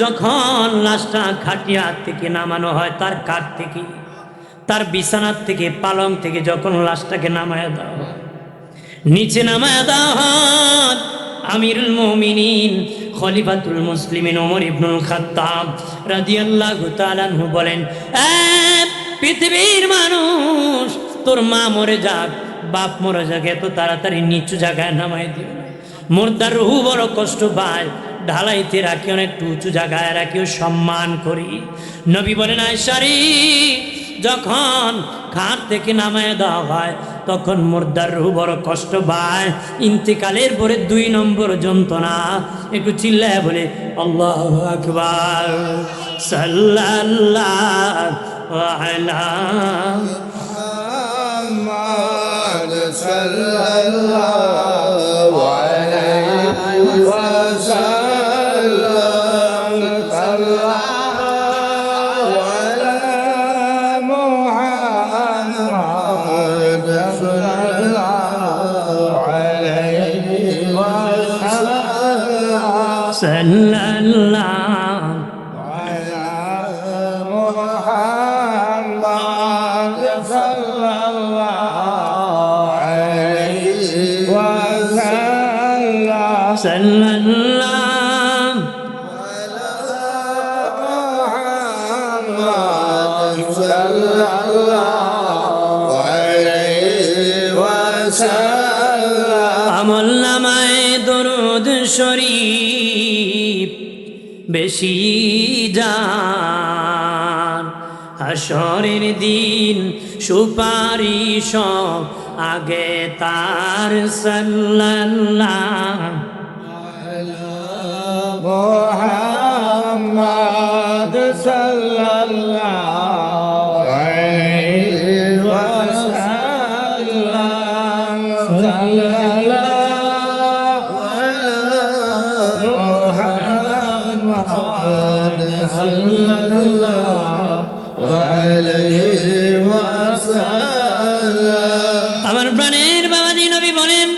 যখন লাশটা খাটিয়া থেকে নামানো হয়, তার কাঠ থেকে, তার বিছানার থেকে, পালং থেকে যখন লাশটাকে নামায়া দেওয়া হয়, নিচে নামায়া দেওয়া হয়, আমিরুল মুমিনিন খলিফাতুল মুসলিমিন ওমর ইবনুল খাত্তাব রাদিয়াল্লাহু তাআলা আনহু বলেন, পৃথিবীর মানুষ, তোর মা মরে যাক, বাপ মরে যাক, এত তাড়াতাড়ি নিচু জায়গায় নামাই দিও না। মুর্দার রুহু বড় কষ্ট পায়, ঢালাইতে রাখি, অনেক উঁচু জায়গায় রাখিও, সম্মান করি। নবী বলেন আয়েশা রে, যখন খাট থেকে নামায় দেওয়া হয়, তখন মুর্দার রুহু বড় কষ্ট পায়। ইন্তেকালের পরে 2 নম্বর যন্ত্রণা, একটু চিল্লায় বলে আল্লাহু আকবার। সাল্লাল্লাহু আলা মুহাম্মাদ সাল্লাল্লাহু আলাইহি ওয়াসাল্লাম। সাল্লাল্লাহু আলা মুহাম্মাদ সাল্লাল্লাহু আলাইহি ওয়াসাল্লাম। সাল্লাল্লাহু আলা মুহাম্মাদ সাল্লাল্লাহু আলাইহি ওয়াসাল্লাম। বেশি যান। হাসরের দিন সুপারিশ আগে তার সাল্লাল্লাহু মুহাম্মদ সাল্লাল্লাহু আলাইহি ওয়াসাল্লাম সাল্লাল্লাহু মুহাম্মদ সাল্লাল্লাহু আলাইহি ওয়াসাল্লাম। আমার প্রাণের বাবাজি নবী বলেন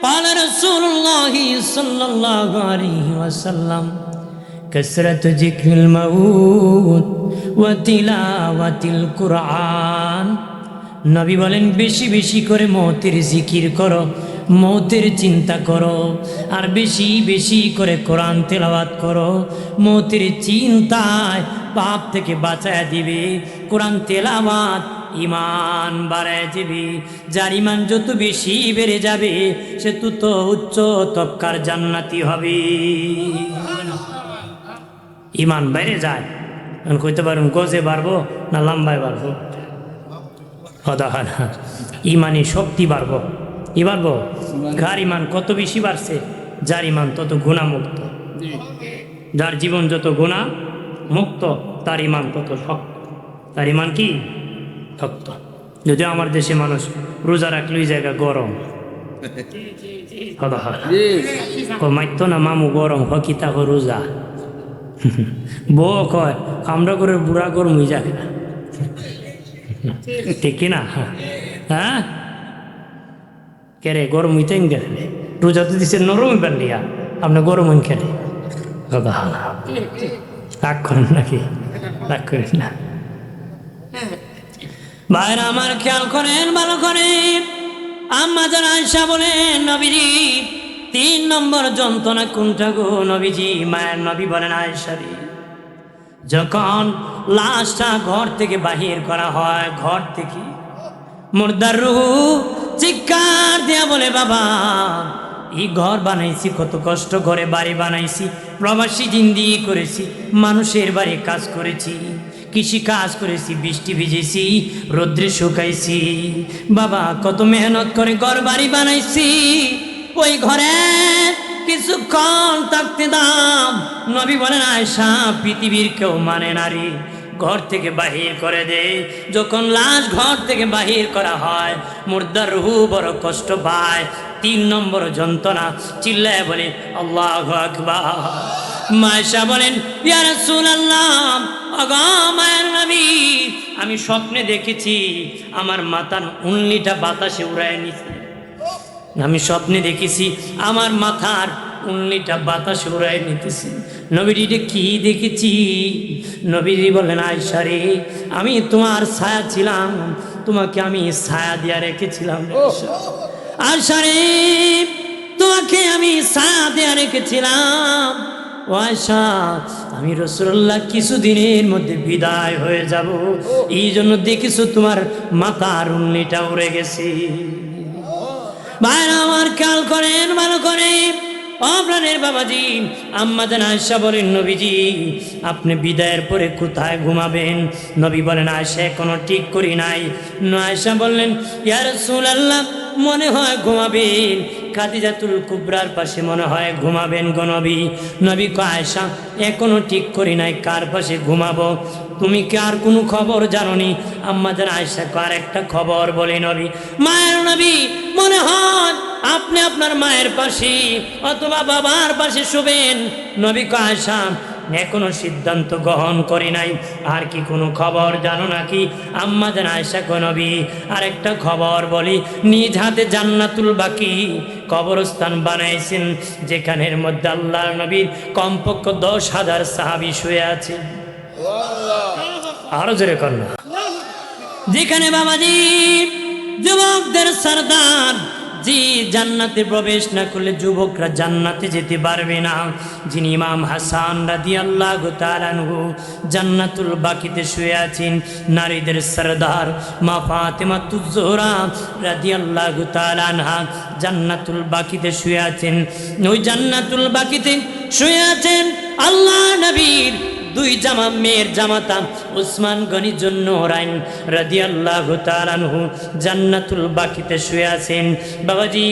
قال رسول الله صلى الله عليه وسلم كثرة ذكر الموت وتلاوة القرآن। নবী বলেন বেশি বেশি করে মৌতের জিকির করো, মৌতের চিন্তা করো, আর বেশি বেশি করে কোরআন তেলাওয়াত করো। মৌতের চিন্তায় পাপ থেকে বাঁচায় দিবে, কোরআন তেলাওয়াত ইমান বাড়ায় দিবে। যার ইমান যত বেশি বেড়ে যাবে সে তত উচ্চ তবকার জান্নাতি হবে। ইমান বেড়ে যায়, কইতে পারুন গজে বাড়বো না লম্বায় বাড়বো? ইমানি শক্তি বাড়বো, ই বাড়বো। কার ইমান কত বেশি বাড়ছে? যার ইমান তত গুণামুক্ত। যার জীবন যত গুণা মুক্ত তার ইমান তত শক্ত। তার ইমান কি শক্ত। যদিও আমার দেশে মানুষ রোজা রাখলে ওই জায়গা গরম, মাইত না মামু গরম হকিতা রোজা। বউ কয় আমরা করে বুড়া গরম হয়ে যাবে না, ঠিক কিনা? হ্যাঁ কেরে গরম হইতেন গেলে রোজা তো দিচ্ছে নরম পারলিয়া, আপনি গরম হইন খেলে রাগ করেন নাকি? রাগ করেন না ভাইরা আমার, খেয়াল করেন ভালো করে। আম্মা জান আয়েশা বলেন নবীজি 3 নম্বর যন্ত্রণা কোনটা গো নবীজি? মায়ের নবী বলেন আয়েশা রে, যখন লাশটা ঘর থেকে বাহির করা হয়, ঘর থেকে মুর্দার রূহ চিৎকার দেয়া বলে বাবা এই ঘর বানাইছি, কত কষ্ট করে বাড়ি বানাইছি, প্রবাসী জিন্দিগি করেছি, মানুষের বাড়ি কাজ করেছি, কৃষি কাজ করেছি, বৃষ্টি ভিজেছি, রৌদ্রে শুকাইছি, বাবা কত মেহনত করে ঘর বাড়ি বানাইছি, ওই ঘরে কিছুক্ষণ থাকতে দাম। নবী বলেন আয়েশা পৃথিবীর কেউ মানে নারী ঘর থেকে বাহির করে দে। যখন লাশ ঘর থেকে বাহির করা হয় মুর্দার রূহ বড় কষ্ট পায়। 3 নম্বর যন্ত্রণা, চিল্লায় বলে আল্লাহু আকবার। আয়েশা বলেন ইয়া রাসূলুল্লাহ, আগা মায়ের নবী আমি স্বপ্নে দেখেছি আমার মাথার উন্নিটা বাতাসে উড়ায় নিছে। আমি স্বপ্নে দেখেছি আমার মাথার উন্নিটা বাতাসে উড়ায় নিতেছি। নবীজি কি দেখেছি? নবীজি বললেন আয়েশা রে, আমি তোমার ছায়া ছিলাম, তোমাকে আমি ছায়া দিয়া রেখেছিলাম। আয়েশা রে, তোমাকে আমি ছায়া দিয়া রেখেছিলাম। ও আয়েশা, আমি রাসূলুল্লাহ কিছুদিনের মধ্যে বিদায় হয়ে যাব, এই জন্য দেখিছো তোমার মাথার উন্নিটা উড়ে গেছে। ভাইরা আমার খেয়াল করেন ভালো করে। প্রাণের বাবাজি আম্মা জান আয়েশা বলেন নবীজি আপনি বিদায়ের পরে কোথায় ঘুমাবেন? নবী বলেন আয়েশা এখনো ঠিক করি নাই। আয়েশা বললেন ইয়া রাসূলুল্লাহ, মনে হয় ঘুমাবেন খাদিজাতুল কুবরার পাশে মনে হয় ঘুমাবেন গো নবী। নবী কয় আয়েশা এখনো ঠিক করি নাই কার পাশে ঘুমাবো, তুমি কি আর কোনো খবর জানোনি? আম্মা জান আয়েশা কয় আর একটা খবর বলি নবী। মায়ের নবী মনে হয় আপনি আপনার মায়ের পাশে অথবা বাবার পাশে শুবেন। নবী কয় আয়েশা এখনো সিদ্ধান্ত গ্রহণ করি নাই, আর কি কোনো খবর জানো নাকি? আম্মা জান আয়েশা কয় নবী আরেকটা খবর বলি, নিজ হাতে জান্নাতুল বাকি কবরস্থান বানাইছেন, যেখানের মধ্যে আল্লাহর নবীর কমপক্ষে 10,000 সাহাবী শুয়ে আছে। আরো জোরে কর না। যেখানে বাবাজি যুবকদের সরদার জি জান্নাতে প্রবেশ না করলে যুবকরা জান্নাতে যেতে পারবে না। যিনি ইমাম হাসান রাদিয়াল্লাহু তাআলা আনহু জান্নাতুল বাকিতে শুয়ে আছেন, নারীদের সরদার মা ফাতেমাতুজ জোহরা রাদিয়াল্লাহু তাআলা আনহা জান্নাতুল বাকিতে শুয়ে আছেন। ওই জান্নাতুল বাকিতে শুয়ে আছেন আল্লাহ নবীর দুই মেয়ের জামাতা উসমান গনি জুন্নুরাইন রাদিয়াল্লাহু তাআলা আনহু জান্নাতুল বাকিতে শুয়ে আছেন। বাবাজি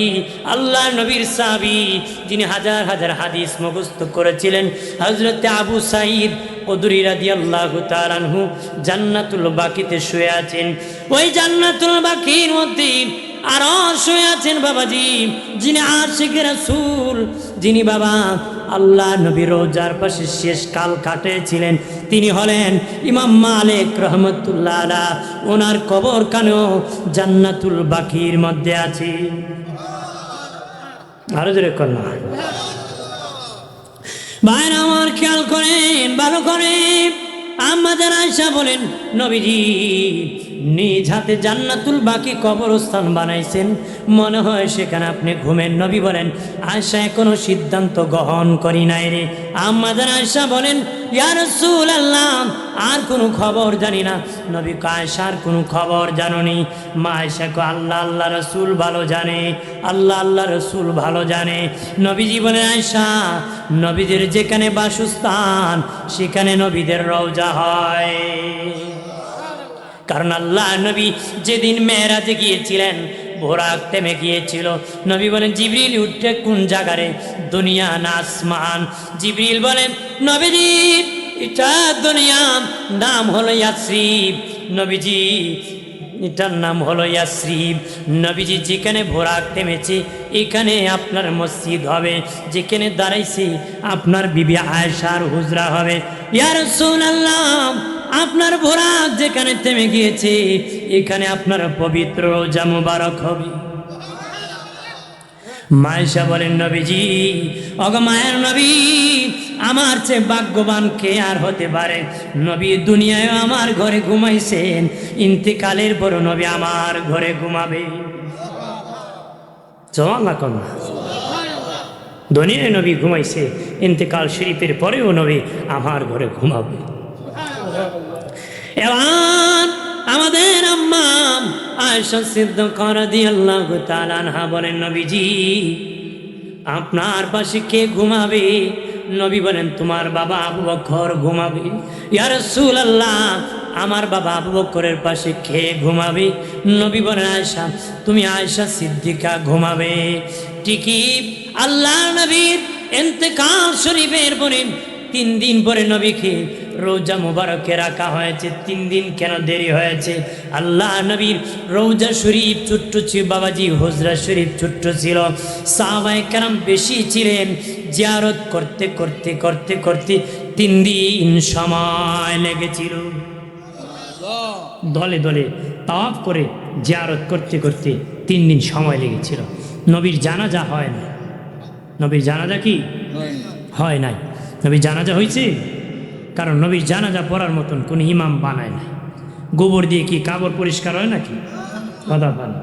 আল্লাহ নবীর সাহাবী যিনি হাজার হাজার হাদিস মুখস্থ করেছিলেন হযরতে আবু সাঈদ খুদরি রাদিয়াল্লাহু তাআলা আনহু জান্নাতুল বাকিতে শুয়ে আছেন। ওই জান্নাতুল বাকির মধ্যে আরো শুয়ে আছেন বাবাজি যিনি আশিক রাসূল, যিনি বাবা আল্লাহ নবী রোজার পাশে শেষ কাল কাটিয়েছিলেন, তিনি হলেন ইমাম মালিক রহমতুল্লাহ আলাইহ। ওনার কবর কানেও জান্নাতুল বাকির মধ্যে আছে। আরো জোরে কন্যা ভাইরা আমার খেয়াল করেন, ভালো করে। আমাদের আয়েশা বলেন নবীজি নিজ হাতে জান্নাতুল বাকি কবরস্থান বানাইছেন, মনে হয় সেখানে আপনি ঘুমেন। নবী বলেন আয়েশা এখনো সিদ্ধান্ত গ্রহণ করি নাই রে। আমাদের আয়েশা বলেন ইয়া রাসূলুল্লাহ আর কোনো খবর জানি না। নবী কয় আয়েশা আর কোনো খবর জানোনি? মা আয়েশা কয় আল্লাহ আল্লাহ রসুল ভালো জানে, আল্লাহ আল্লাহ রসুল ভালো জানে। নবীজি বলেন আয়েশা নবীদের যেখানে বাসস্থান সেখানে নবীদের রওজা হয়। কারণ আল্লাহ নবী যেদিন মেরাজে গিয়েছিলেন বোরাক থেমে গিয়েছিল। নবী বলেন জিবরিল উঠে কোন জায়গারে? দুনিয়া না আসমান? জিবরিল বলেন নবীজি এটা দুনিয়া, নাম হলো ইয়াসরিব। নবীজি এটার নাম হলো ইয়াসরিব। নবীজি যেখানে বোরাক থেমেছে এখানে আপনার মসজিদ হবে, যেখানে দাঁড়াইছে আপনার বিবি আয়েশার হুজরা হবে। ইয়া রাসূলুল্লাহ আপনার বোরাক যেখানে থেমে গিয়েছে এখানে আপনার পবিত্র রওজা মুবারক হবে। মায়েশা বলেন নবীজি ওগো মায়ের নবী আমার চেয়ে ভাগ্যবান কে আর হতে পারে? নবী দুনিয়ায় আমার ঘরে ঘুমাইছেন, ইন্তেকালের পর নবী আমার ঘরে ঘুমাবে। জওয়ালা কন্যা দুনিয়ায় নবী ঘুমাইছে, ইন্তেকাল শরীফের পরেও নবী আমার ঘরে ঘুমাবে। এবার আমাদের আম্মা আয়েশা সিদ্দিকা রাদিয়াল্লাহু তাআলা আনহা বলেন নবীজি আপনার পাশে কে ঘুমাবে? নবী বলেন তোমার বাবা আবু বকর ঘুমাবে। ইয়া রাসূলুল্লাহ আমার বাবা আবু বকরের পাশে কে ঘুমাবে? নবী বলেন আয়েশা তুমি আয়েশা সিদ্দিকা ঘুমাবে। ঠিকই আল্লাহ নবীর ইন্তেকাল শরীফের পরে 3 দিন পরে নবীকে রওজা মুবারকে রাখা হয়েছে। 3 দিন কেন দেরি হয়েছে? আল্লাহ নবীর রওজা শরীফ ছোট্ট ছিল বাবাজি, হুজরা শরীফ ছোট্ট ছিল, সাহাবায়ে কেরাম বেশি ছিলেন। জিয়ারত করতে করতে করতে করতে 3 দিন সময় লেগেছিল। দলে দলে তাওয়াফ করে জিয়ারত করতে করতে 3 দিন সময় লেগেছিল। নবীর জানাজা হয় না। নবীর জানাজা কি হয় নাই? নবীর জানাজা হয়েছে কারণ নবীর জানাজা পড়ার মতন কোনো ইমাম বানায় না। গোবর দিয়ে কি কাপড় পরিষ্কার হয় নাকি? কথা ভালো,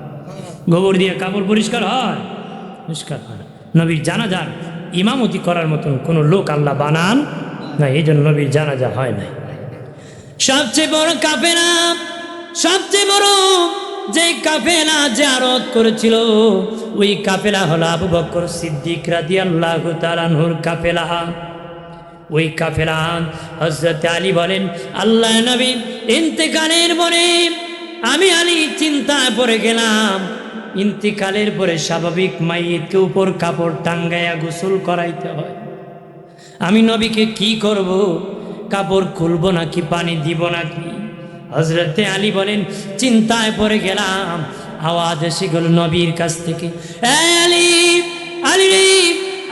গোবর দিয়ে কাপড় পরিষ্কার হয়? পরিষ্কার হয় না। নবীর জানাজার ইমামতি করার মতন কোনো লোক আল্লাহ বানান না, এই জন্য নবীর জানাজা হয় না। সবচেয়ে বড় কাফেলা, সবচেয়ে বড় যে কাফেলা জিয়ারত করেছিল ওই কাফেলা হলো আবু বকর সিদ্দিক রাদিয়াল্লাহু তাআলা আনহুর কাফেলা। ওই কাফেলা হযরত আলী বলেন আল্লাহ নবী ইন্তেকালের পরে আমি আলী চিন্তায় পড়ে গেলাম। ইন্তেকালের পরে স্বাভাবিক মাইয়িতকে উপর কাপড় টাঙ্গাইয়া গোসল করাইতে হয়। আমি নবীকে কি করব? কাপড় খুলবো নাকি পানি দিব নাকি? হযরত আলী বলেন চিন্তায় পড়ে গেলাম। আওয়াজ এসে গেল নবীর কাছ থেকে, আলী আলী রে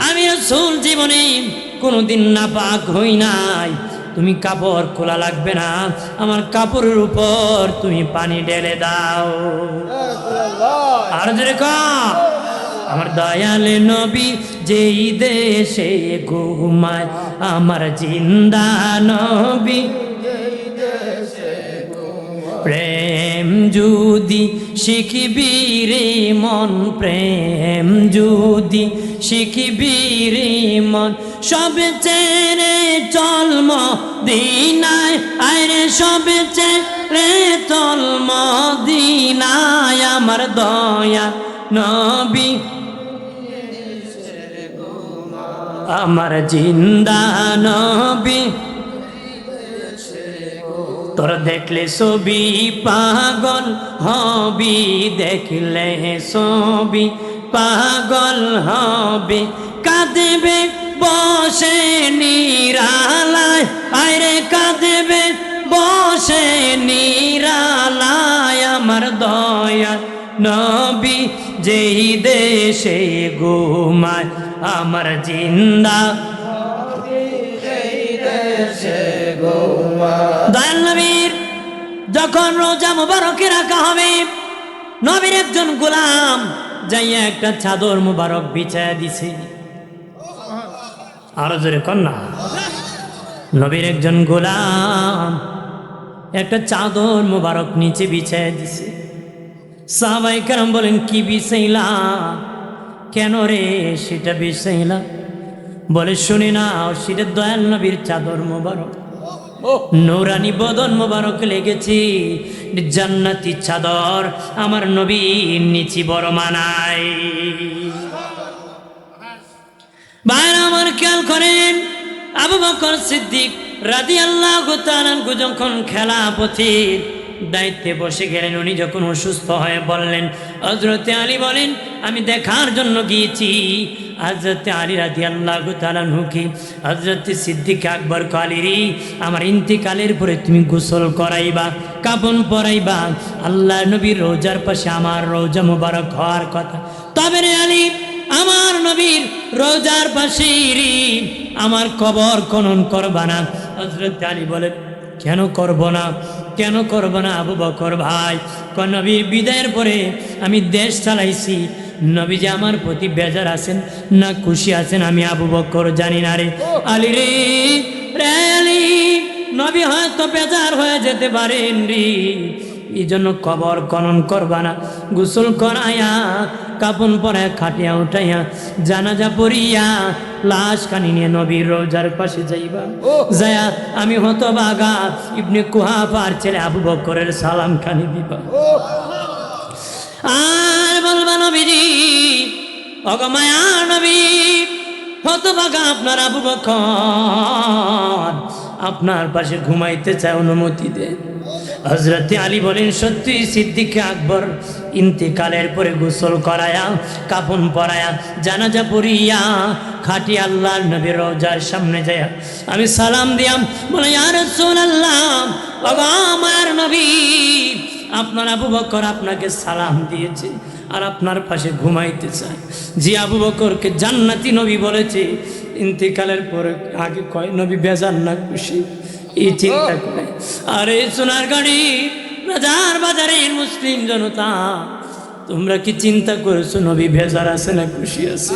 আমি রাসূল জীবনে কোনোদিন নাপাক হই নাই, তুমি কাপড় খোলা লাগবে না, আমার কাপড়ের উপর তুমি পানি ঢেলে দাও। আর যেরকম আমার দয়ালে নবী যেই দেশে ঘুমায়, আমার জিন্দা নবী প্রেম যদি শিখিবি রে মন প্রেম যদি শিখিবি রে মন সব ছেড়ে চল মদিনায় আরে সব ছেড়ে চল মদিনায় আমার দয়া নবী আমার জিন্দা নবী তোর দেখলে ছবি পাগল হবি দেখলে ছবি পাগল হবি কাঁদবে বসে নিরালায় আরে কাঁদবে বসে নিরালায় আমার দয়া নবী যেই দেশে ঘুমায় আমার জিন্দা দয়াল নবীর যখন রোজা মুবারকে রাখা হবে নবীর একজন গোলাম যাইয়া একটা চাদর মুবারক বিছায়া দিছে আরো জোরে কন্যা নবীর একজন গোলাম একটা চাদর মুবারক নিচে বিছায়া দিছে সাহাবায়ে কেরাম বলেন কি বিছাইলা কেন রে সেটা বিছাইলা বলে শুনি না সেটা দয়াল নবীর চাদর মুবারক নূরানি বদন মুবারক লেগেছি জান্নাতি চাদর আমার নবীর নিচে বড় মানায় ভাইরা আমার খেয়াল করেন আবু বকর সিদ্দিক রাদিয়াল্লাহু তাআলা আনহু যখন খেলাফতের দায়িত্বে বসে গেলেন উনি যখন অসুস্থ হয়ে বললেন হযরতে আলী বলেন আমি দেখার জন্য গিয়েছি হযরতে আলী রাদিয়াল্লাহু তাআলা আনহুকে হযরতে সিদ্দিক আকবর কালিরি আমার ইন্তিকালের পরে তুমি গোসল করাইবা কাফন পরাইবা আল্লাহ নবীর রোজার পাশে আমার রোজা মুবারক হওয়ার কথা তবে রে আলী আমার নবীর রোজার পাশে আমার কবর খনন করবা না হযরতে আলী বলেন কেন করব না কেন করব না আবু বকর ভাই নবীর বিদায়ের পরে আমি দেশ চালাইছি নবী যে আমার প্রতি বেজার আছেন না খুশি আছেন আমি আবু বকর জানি না রে আলী রে রে আলী নবী হয়তো বেজার হয়ে যেতে পারেন রে এই জন্য কবর খনন করবা না গোসল করাইয়া কাপন পরায় খাটিয়া উঠাইয়া জানাজা পড়িয়া লাশ খানি নিয়ে নবীর রোজার পাশে যাইবা যায়া আমি হতভাগা ইবনে কুহাফার ছেলে আবু বকরের সালাম খানি দিবা আর বলবা নবীজি অগমায়া নবী হতভাগা আপনার আবু বকর আপনার পাশে ঘুমাইতে চায় অনুমতি দেন হযরতে আলী বলেন সত্যি সিদ্দিক আকবর ইন্তিকালের পরে গোসল করায়া কাফন পরায়া জানাজা পড়িয়া খাটি আল্লাহর নবীর রওজার সামনে যায় আমি সালাম দিয়াম বলে ইয়া রাসূলুল্লাহ ওগো আমার নবী আপনার আবু বকর আপনাকে সালাম দিয়েছে আর আপনার পাশে ঘুমাইতে চায় জি আবু বকরকে জান্নাতি নবী বলেছে ইন্তিকালের পরে আগে কয় নবী বেজার না খুশি এই চিন্তা করে আরে সোনার গাড়ি বাজার বাজারের মুসলিম জনতা তোমরা কি চিন্তা করেছো নবী বেজার আছে না খুশি আছে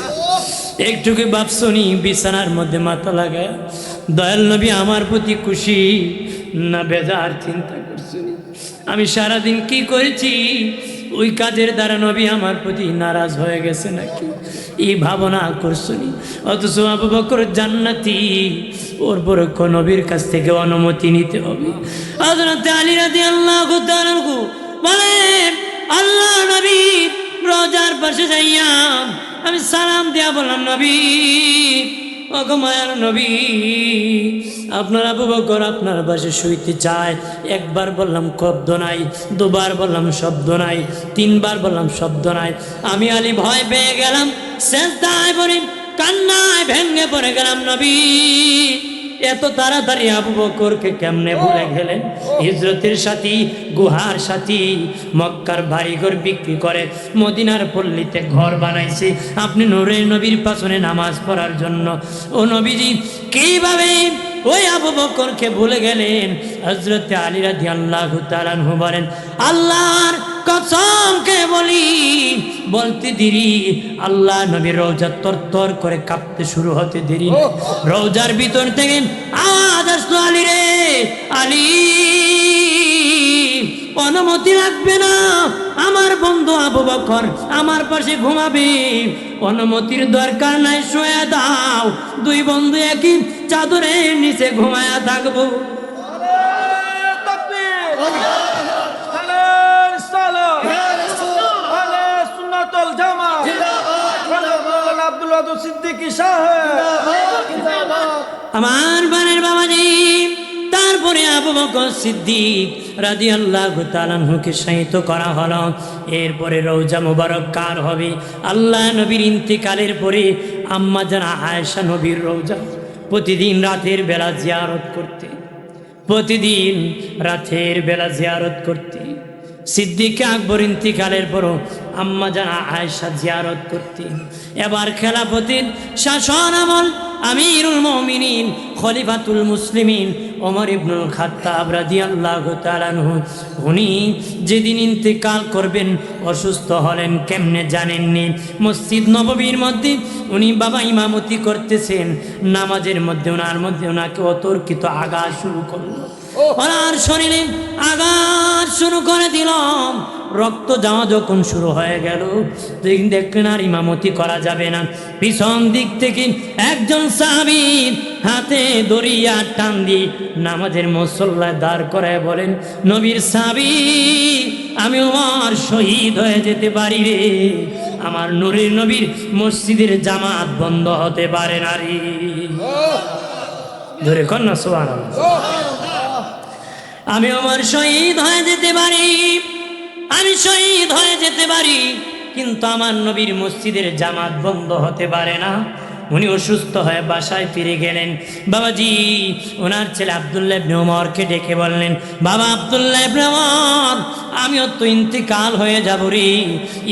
একটু কি ভাবছনি বিছানার মধ্যে মাথা লাগায় দয়াল নবী আমার প্রতি খুশি না বেজার চিন্তা করছনি আমি সারাদিন কি করেছি ওই কাজের দ্বারা নবী আমার প্রতি নারাজ হয়ে গেছে নাকি এই ভাবনা করছনি অথচ আবু বকর জান্নাতি ওর পরে নবীর কাছ থেকে অনুমতি নিতে হবে হযরত আলী রাদিয়াল্লাহু তাআলা আনহু বলেন আল্লাহ নবী রোজার পাশে যাইয়া আমি সালাম দিয়া বললাম নবী ওগো মায়ার নবী আপনার আবু বকর আপনার পাশে শুইতে চায় একবার বললাম শব্দ নাই দুবার বললাম শব্দ নাই তিনবার বললাম শব্দ নাই আমি আলী ভয় পেয়ে গেলাম সেজদায় পড়ে কান্নায় ভেঙে পড়ে গেলাম নবী এত তাড়াতাড়ি আবু বকরকে কেমনে ভুলে গেলেন হিজরতের সাথী গুহার সাথী মক্কার বাড়িঘর বিক্রি করে মদিনার পল্লীতে ঘর বানাইছে আপনি নূরের নবীর পাশনে নামাজ পড়ার জন্য ও নবীজি কিভাবে ওই আবু বকরকে ভুলে গেলেন হযরতে আলী রাদিয়াল্লাহু তাআলা আনহু বলেন আল্লাহর কসমকে বলি বলতে দেরি আল্লাহ নবীর রওজা তরতর করে কাঁপতে শুরু হতে দেরি রওজার ভিতর থেকে আওয়াজ আসলো আলী রে আলী অনুমতি লাগবে না আমার আমার বন্ধু আবু বকর আমার পাশে ঘুমাবে, অনুমতির দরকার নাই, শুয়ে দাও। দুই বন্ধু একই চাদরের নিচে ঘুমায়া থাকবো। আমার বানের বাবাজি, তারপরে আবু বকর সিদ্দিক রাদিয়াল্লাহু তাআলা আনহুকে শায়িত করা হলো। এরপরে রওজা মুবারক কার হবে? আল্লাহ নবীর ইন্তিকালের পরে আম্মা জান আয়েশা নবীর রওজা প্রতিদিন রাতের বেলা জিয়ারত করতে, প্রতিদিন রাতের বেলা জিয়ারত করতে। সিদ্দিক আকবর ইন্তিকালের পরও আম্মা জান আয়েশা জিয়ারত করতেন। এবার খেলাফতের শাসন আমল আমিরুল মুমিনিন খলিফাতুল মুসলিমিন ওমর ইবনুল খাত্তাব রাদিয়াল্লাহু তাআলা আনহু, উনি যেদিন ইন্তেকাল করবেন অসুস্থ হলেন কেমনে জানেননি। মসজিদ নববীর মধ্যে উনি বাবা ইমামতি করতেছেন, নামাজের মধ্যে ওনাকে অতর্কিত আঘাত শুরু করলো। ওনার শরীরে আঘাত শুরু করে দিলাম। রক্ত যাওয়া যখন শুরু হয়ে গেল, দেখলেন আর ইমামতি করা যাবে না। পিছন দিক থেকে একজন সাহাবীর হাতে দড়িয়া টান দিয়ে নামাজের মুসল্লায় দাঁড় করায় বলেন, নবীর সাহাবী, আমি ওমর শহীদ হয়ে যেতে পারি রে, আমার নূরের নবীর মসজিদের জামাত বন্ধ হতে পারে না রে। ধরে কন্যা সুবহানাল্লাহ। আমি ওমর শহীদ হয়ে যেতে পারি, আমি শহীদ হয়ে যেতে পারি, কিন্তু আমার নবীর মসজিদের জামাত বন্ধ হতে পারে না। উনি অসুস্থ হয়ে বাসায় ফিরে গেলেন। বাবাজি ওনার ছেলে আব্দুল্লাহ ইবনে ওমরকে ডেকে বললেন, বাবা আব্দুল্লাহ ইবনে ওমর, আমিও তো ইন্তিকাল হয়ে যাব রে।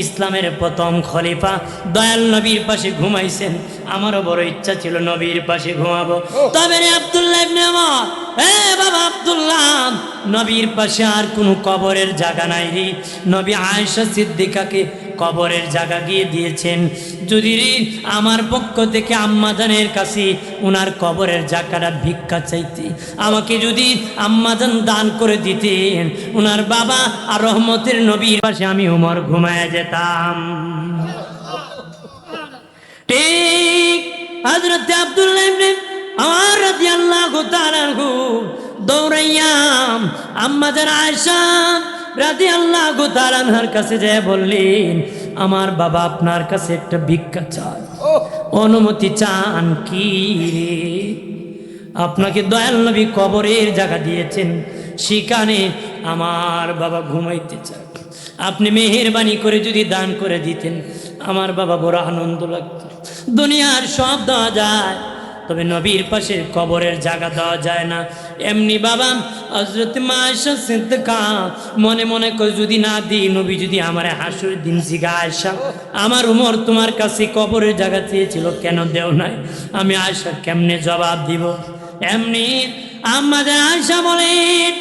ইসলামের প্রথম খলিফা দয়াল নবীর পাশে ঘুমাইছেন, আমারও বড় ইচ্ছা ছিল নবীর পাশে ঘুমাবো। তবে রে আব্দুল্লাহ ইবনে ওমর, বাবা আব্দুল্লাহ, নবীর পাশে আর কোনো কবরের জায়গা নাই রে। নবী আয়েশা সিদ্দিকাকে কবরের জায়গা গিয়ে দিয়েছেন। যদি রে আমার পক্ষ থেকে আম্মাজানের কাছে ওনার কবরের জায়গাটা ভিক্ষা চাইতে, আমাকে যদি আম্মাজান দান করে দিতেন, ওনার বাবা আর রহমতের নবীর পাশে আমি ওমর ঘুমায় যেতাম। ঠিক হযরত আব্দুল্লাহ ইবনে ওমর রাদিয়াল্লাহু তাআলা আনহু দৌড়াইয়া আম্মাজান আয়েশা রাদিয়াল্লাহু তাআলা আনহার কাছে যায় বললেন, আমার বাবা আপনার কাছে একটা ভিক্ষা চায়, অনুমতি চান কি রে? আপনাকে দয়াল নবী কবরের জায়গা দিয়েছেন, সেখানে আমার বাবা ঘুমাইতে চায়, আপনি মেহেরবানি করে যদি দান করে দিতেন আমার বাবা বড় আনন্দ লাগতো। দুনিয়ার সব দেওয়া যায়, তবে নবীর পাশে কবরের জায়গা দেওয়া যায় না। এমনি বাবা হযরত মা আয়েশা সিদ্দিকা মনে মনে করে, যদি না দিই, নবী যদি আমার হাসরের দিন জিজ্ঞাসা, আয়েশা আমার উমর তোমার কাছে কবরের জায়গা চেয়েছিল, কেন দেও নাই? আমি আয়েশা কেমনে জবাব দিব? এমনি আমাদের আয়েশা বলেন,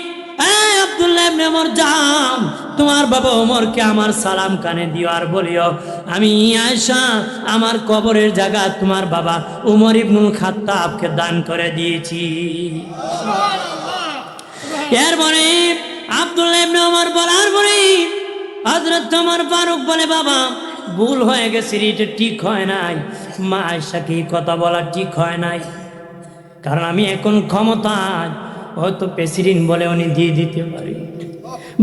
আব্দুল্লাহ ইবনে ওমর, যাও তোমার বাবা ওমরকে আমার সালাম কানে দিও আর বলিও, আমি আয়েশা আমার কবরের জায়গা তোমার বাবা ওমর ইবনুল খাত্তাবকে দান করে দিয়েছি। এরপরে আব্দুল্লাহ ইবনে ওমর বলার পরে হযরত ওমর ফারুক বলে, বাবা ভুল হয়ে গেছে, এটা ঠিক হয় নাই, মা আয়েশাকে এই কথা বলা ঠিক হয় নাই, কারণ আমি এখন ক্ষমতায়, হয়তো প্রেসিডেন্ট বলে উনি দিয়ে দিতে পারি।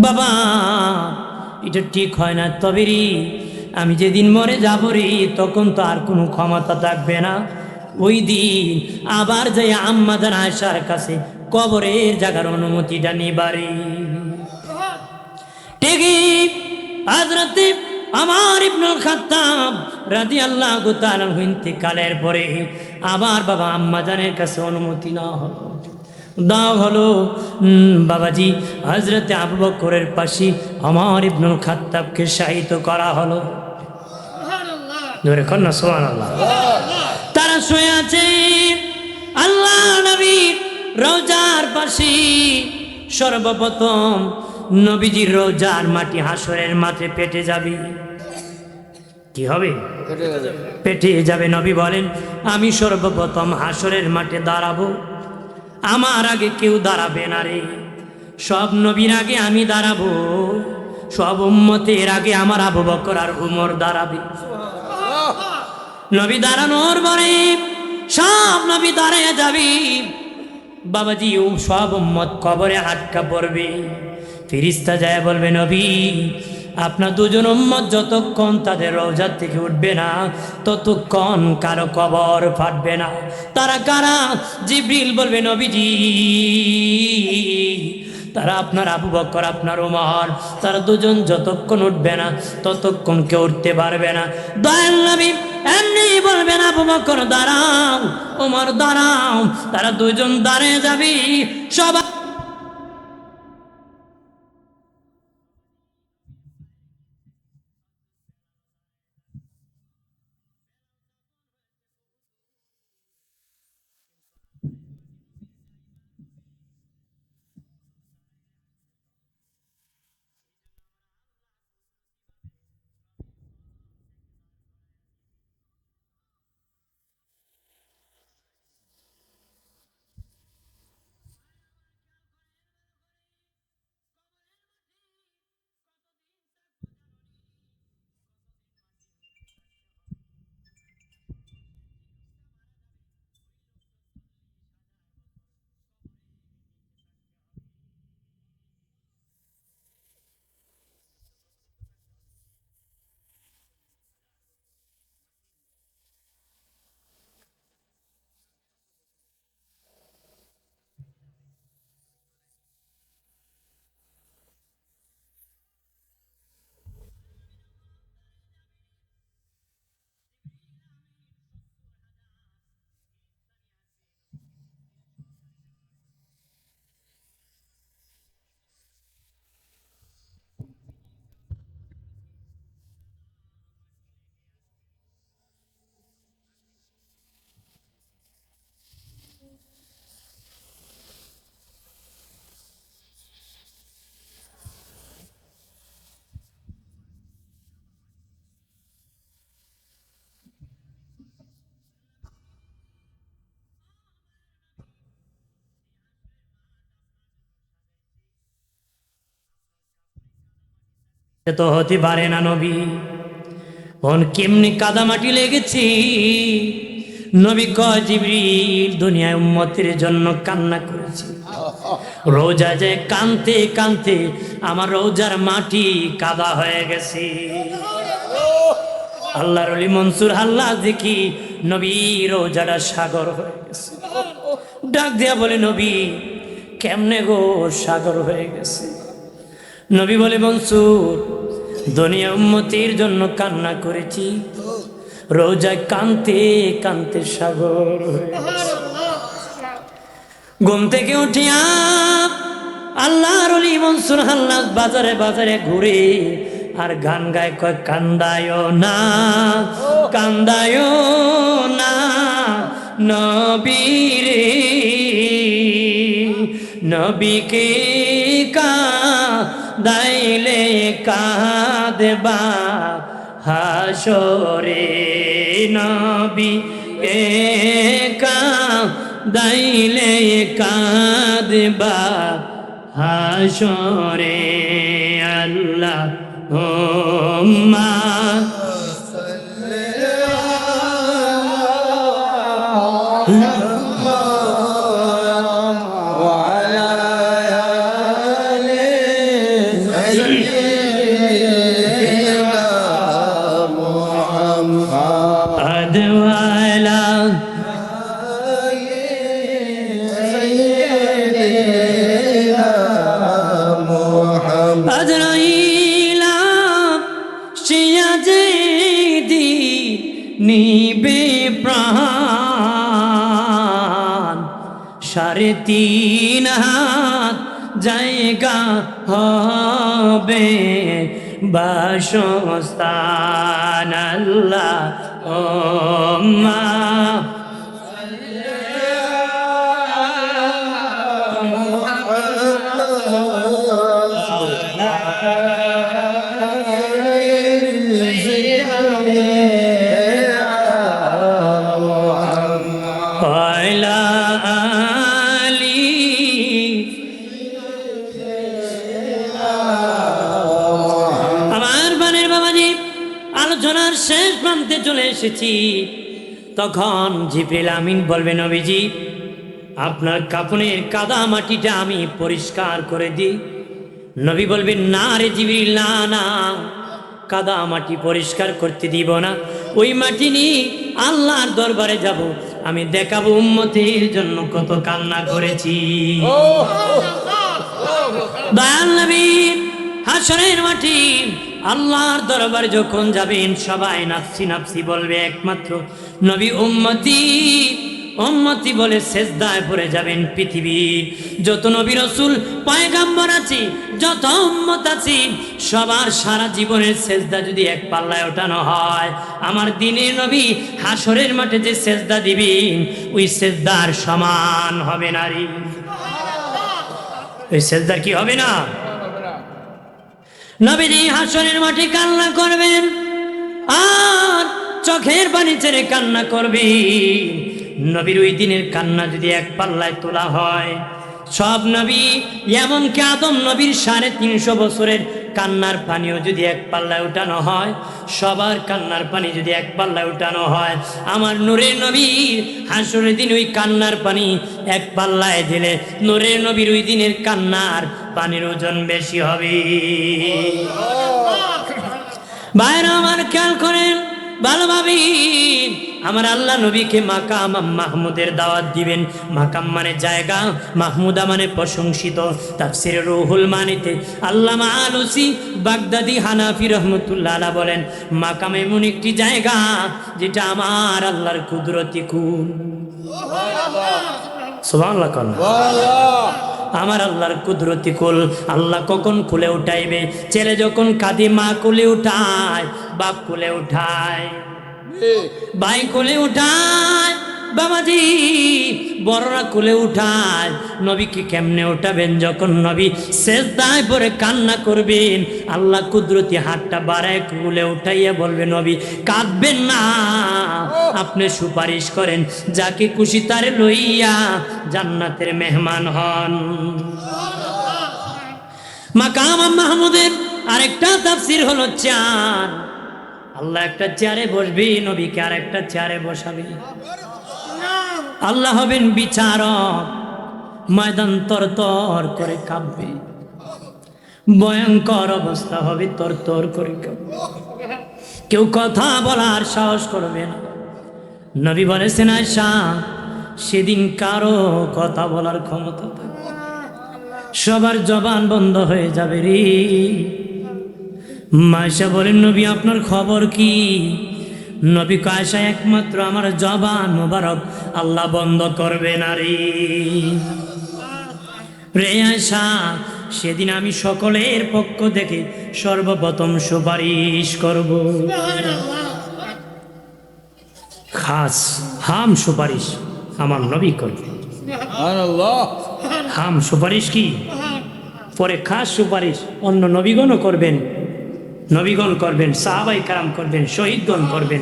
বাবা এটা ঠিক হয় না, তবে রে আমি যেদিন মরে যাব রে, তখন তো আর কোনো ক্ষমতা থাকবে না। ওই দিন আবার যাই আম্মাজান আয়েশার কাছে কবরের জায়গার অনুমতিটা নিবারে। ঠিকই হযরত ওমর ইবনুল খাত্তাব রাদিয়াল্লাহু তাআলা আনহু ইন্তিকালের পরে আবার বাবা আম্মাজানের কাছে অনুমতি না হলো, দাও হলো। বাবাজি হযরতে আবু বকরের পাশে ওমর ইবনুল খাত্তাবকে শায়িত করা হলো। ধরে কন্যা সুবহানাল্লাহ। তারা শুয়ে আছে আল্লাহ নবীর রওজার পাশে। সর্বপ্রথম নবীজির রওজার মাটি হাসরের মাঠে পেটে যাবে। কি হবে? পেটে যাবে। নবী বলেন, আমি সর্বপ্রথম হাসরের মাঠে দাঁড়াবো, আমার আগে কেউ দাঁড়াবে না রে। সব নবীর আগে আমি দাঁড়াবো, সব উম্মতের আগে আমার আবু বকর আর উমর দাঁড়াবে। নবী দাঁড়ানোর পরে সব নবী দাঁড়িয়ে যাবি বাবাজি, সব উম্মত কবরে আটকা পড়বে। ফেরেশতা যায় বলবে, নবী আপনার দুজন উম্মত যতক্ষণ তাদের রওজা থেকে উঠবে না ততক্ষণ কারো কবর ফাটবে না। তারা কারা? জিবরিল বলবে, নবীজি তারা আপনার আবু বকর আপনার উমর, তারা দুজন যতক্ষণ উঠবে না ততক্ষণ কেউ উঠতে পারবে না। দয়াল নবী এমনি বলবেন, আবু বকর দাঁড়াও, উমর দাঁড়াও, তারা দুজন দাঁড়িয়ে যাবি। সবাই তো হতে পারে না নবী, কোন কেমনি কাদামাটি লেগেছি। নবী কয়, জিবরিল দুনিয়ায় উম্মতের জন্য কান্না করেছি, রোজা যায় কানতে কানতে আমার রোজার মাটি কাদা হয়ে গেছে। আল্লাহর ওলি মনসুর আল্লাহ দেখি নবী রোজাটা সাগর হয়ে গেছে। ডাক দিয়া বলে, নবী কেমনে গো সাগর হয়ে গেছে? নবী বলে, মনসুর দুনিয়া উম্মতির জন্য কান্না করেছি, রোজায় কানতে কানতে সাগর হয়ে গেছে। ঘুম থেকে উঠিয়া আল্লাহর ওলি মনসুর আল্লাহ বাজারে বাজারে ঘুরে আর গান গায়, কয় কান্দায় না, কান্দায় না নবীরে, নবীকে কাঁদাইলে কাঁদবা হাসরে, নবীকে কাঁদাইলে কাঁদবা হাসরে। আল্লাহ হুম্মা নিবে প্রাণ, 3.5 হাত জায়গা হবে বাসস্থান। আল্লাহ ওম্মা আলোচনার শেষ প্রান্তে চলে এসেছি। তখন জিবরিল আমিন বলবে, নবীজি আপনার কাফনের কাদা মাটিটা আমি পরিষ্কার করে দিই। নবী বলবেন, না রে জিবরিল, না না, কাদা মাটি পরিষ্কার করতে দিব না। ওই মাটি নিয়ে আল্লাহর দরবারে যাব, আমি দেখাবো উম্মতের জন্য কত কান্না করেছি। দয়াল নবী হাসরের মাটি আল্লাহর দরবারে যখন যাবেন, সবাই নাফসি নাফসি বলবে, একমাত্র নবী উম্মতি উম্মতি বলে সেজদায় পড়ে যাবেন। পৃথিবীর যত নবী রাসূল পয়গম্বর আছে, যত উম্মত আছে, সবার সারা জীবনের সেজদা যদি এক পাল্লায় ওঠানো হয়, আমার দিনের নবী হাসরের মাঠে যে সেজদা দিবেন, ওই সেজদার সমান হবে না রে। ওই সেজদার কি হবে না? নবীজি হাসরের মাঠে কান্না করবেন, আর চোখের পানি ছেড়ে কান্না করবেন। নবীর ওই দিনের কান্না যদি এক পাল্লায় তোলা হয়, সব নবী, এমনকি আদম নবীর 350 বছরের কান্নার পানিও যদি এক পাল্লায় উঠানো হয়, সবার কান্নার পানি যদি এক পাল্লায় উঠানো হয়, আমার নূরের নবীর হাসরের দিন ওই কান্নার পানি এক পাল্লায় দিলে নূরের নবীর ওই দিনের কান্নার পানির ওজন বেশি হবে। ভাইরা আমার, খেয়াল করেন ভালোভাবে, আমার আল্লাহ নবীকে মাকাম মাহমুদের দাওয়াত দিবেন। মাকাম মানে জায়গা, মাহমুদা মানে প্রশংসিত। তাফসিরে রুহুল মানিতে আল্লামা আলুসি বাগদাদি হানাফি রহমতুল্লাহ আলাইহি বলেন, মাকাম এমন একটি জায়গা যেটা আমার আল্লাহর কুদরতি কুল। সুবহানাল্লাহ। আমার আল্লাহর কুদরতি কুল। আল্লাহ কখন কুলে উঠাইবে? ছেলে যখন কাঁদে মা কুলে উঠায়, বাপ কুলে উঠায়, ভাই কোলে উঠায়, বাবাজি বড়রা কোলে উঠায়। নবীকে কেমনে উঠাবেন? যখন নবী সেজদায় পড়ে কান্না করবেন, আল্লাহ কুদরতি হাতটা বাড়ায় কোলে উঠাইয়া বলবে, নবী কাঁদবেন না, আপনি সুপারিশ করেন, যাকে খুশি তারে লইয়া জান্নাতের মেহমান হন। মাকাম মাহমুদের আরেকটা তাফসীর হলো চার। আল্লাহ একটা চেয়ারে বসবে, নবীকে আর একটা চেয়ারে বসাবে। আল্লাহ হবেন বিচারক, ময়দান তরতর করে কাঁপবে, ভয়ঙ্কর অবস্থা হবে, তরতর করে কাঁপবে, কেউ কথা বলার সাহস করবে না। নবী বলেছেন, আয়েশা সেদিন কারো কথা বলার ক্ষমতা থাকবে, সবার জবান বন্ধ হয়ে যাবে রে। আয়েশা বলেন, নবী আপনার খবর কি? নবী কয়, আয়েশা একমাত্র আমার জবান মোবারক আল্লাহ বন্ধ করবে না রে আয়েশা, সেদিন আমি সকলের পক্ষ থেকে সর্বপ্রথম সুপারিশ করব, খাস হাম সুপারিশ আমার নবী করবে। হাম সুপারিশ কি? পরে খাস সুপারিশ অন্য নবীগণও করবেন, নবীগণ করবেন, সাহাবায়ে কেরাম করবেন, শহীদগণ করবেন,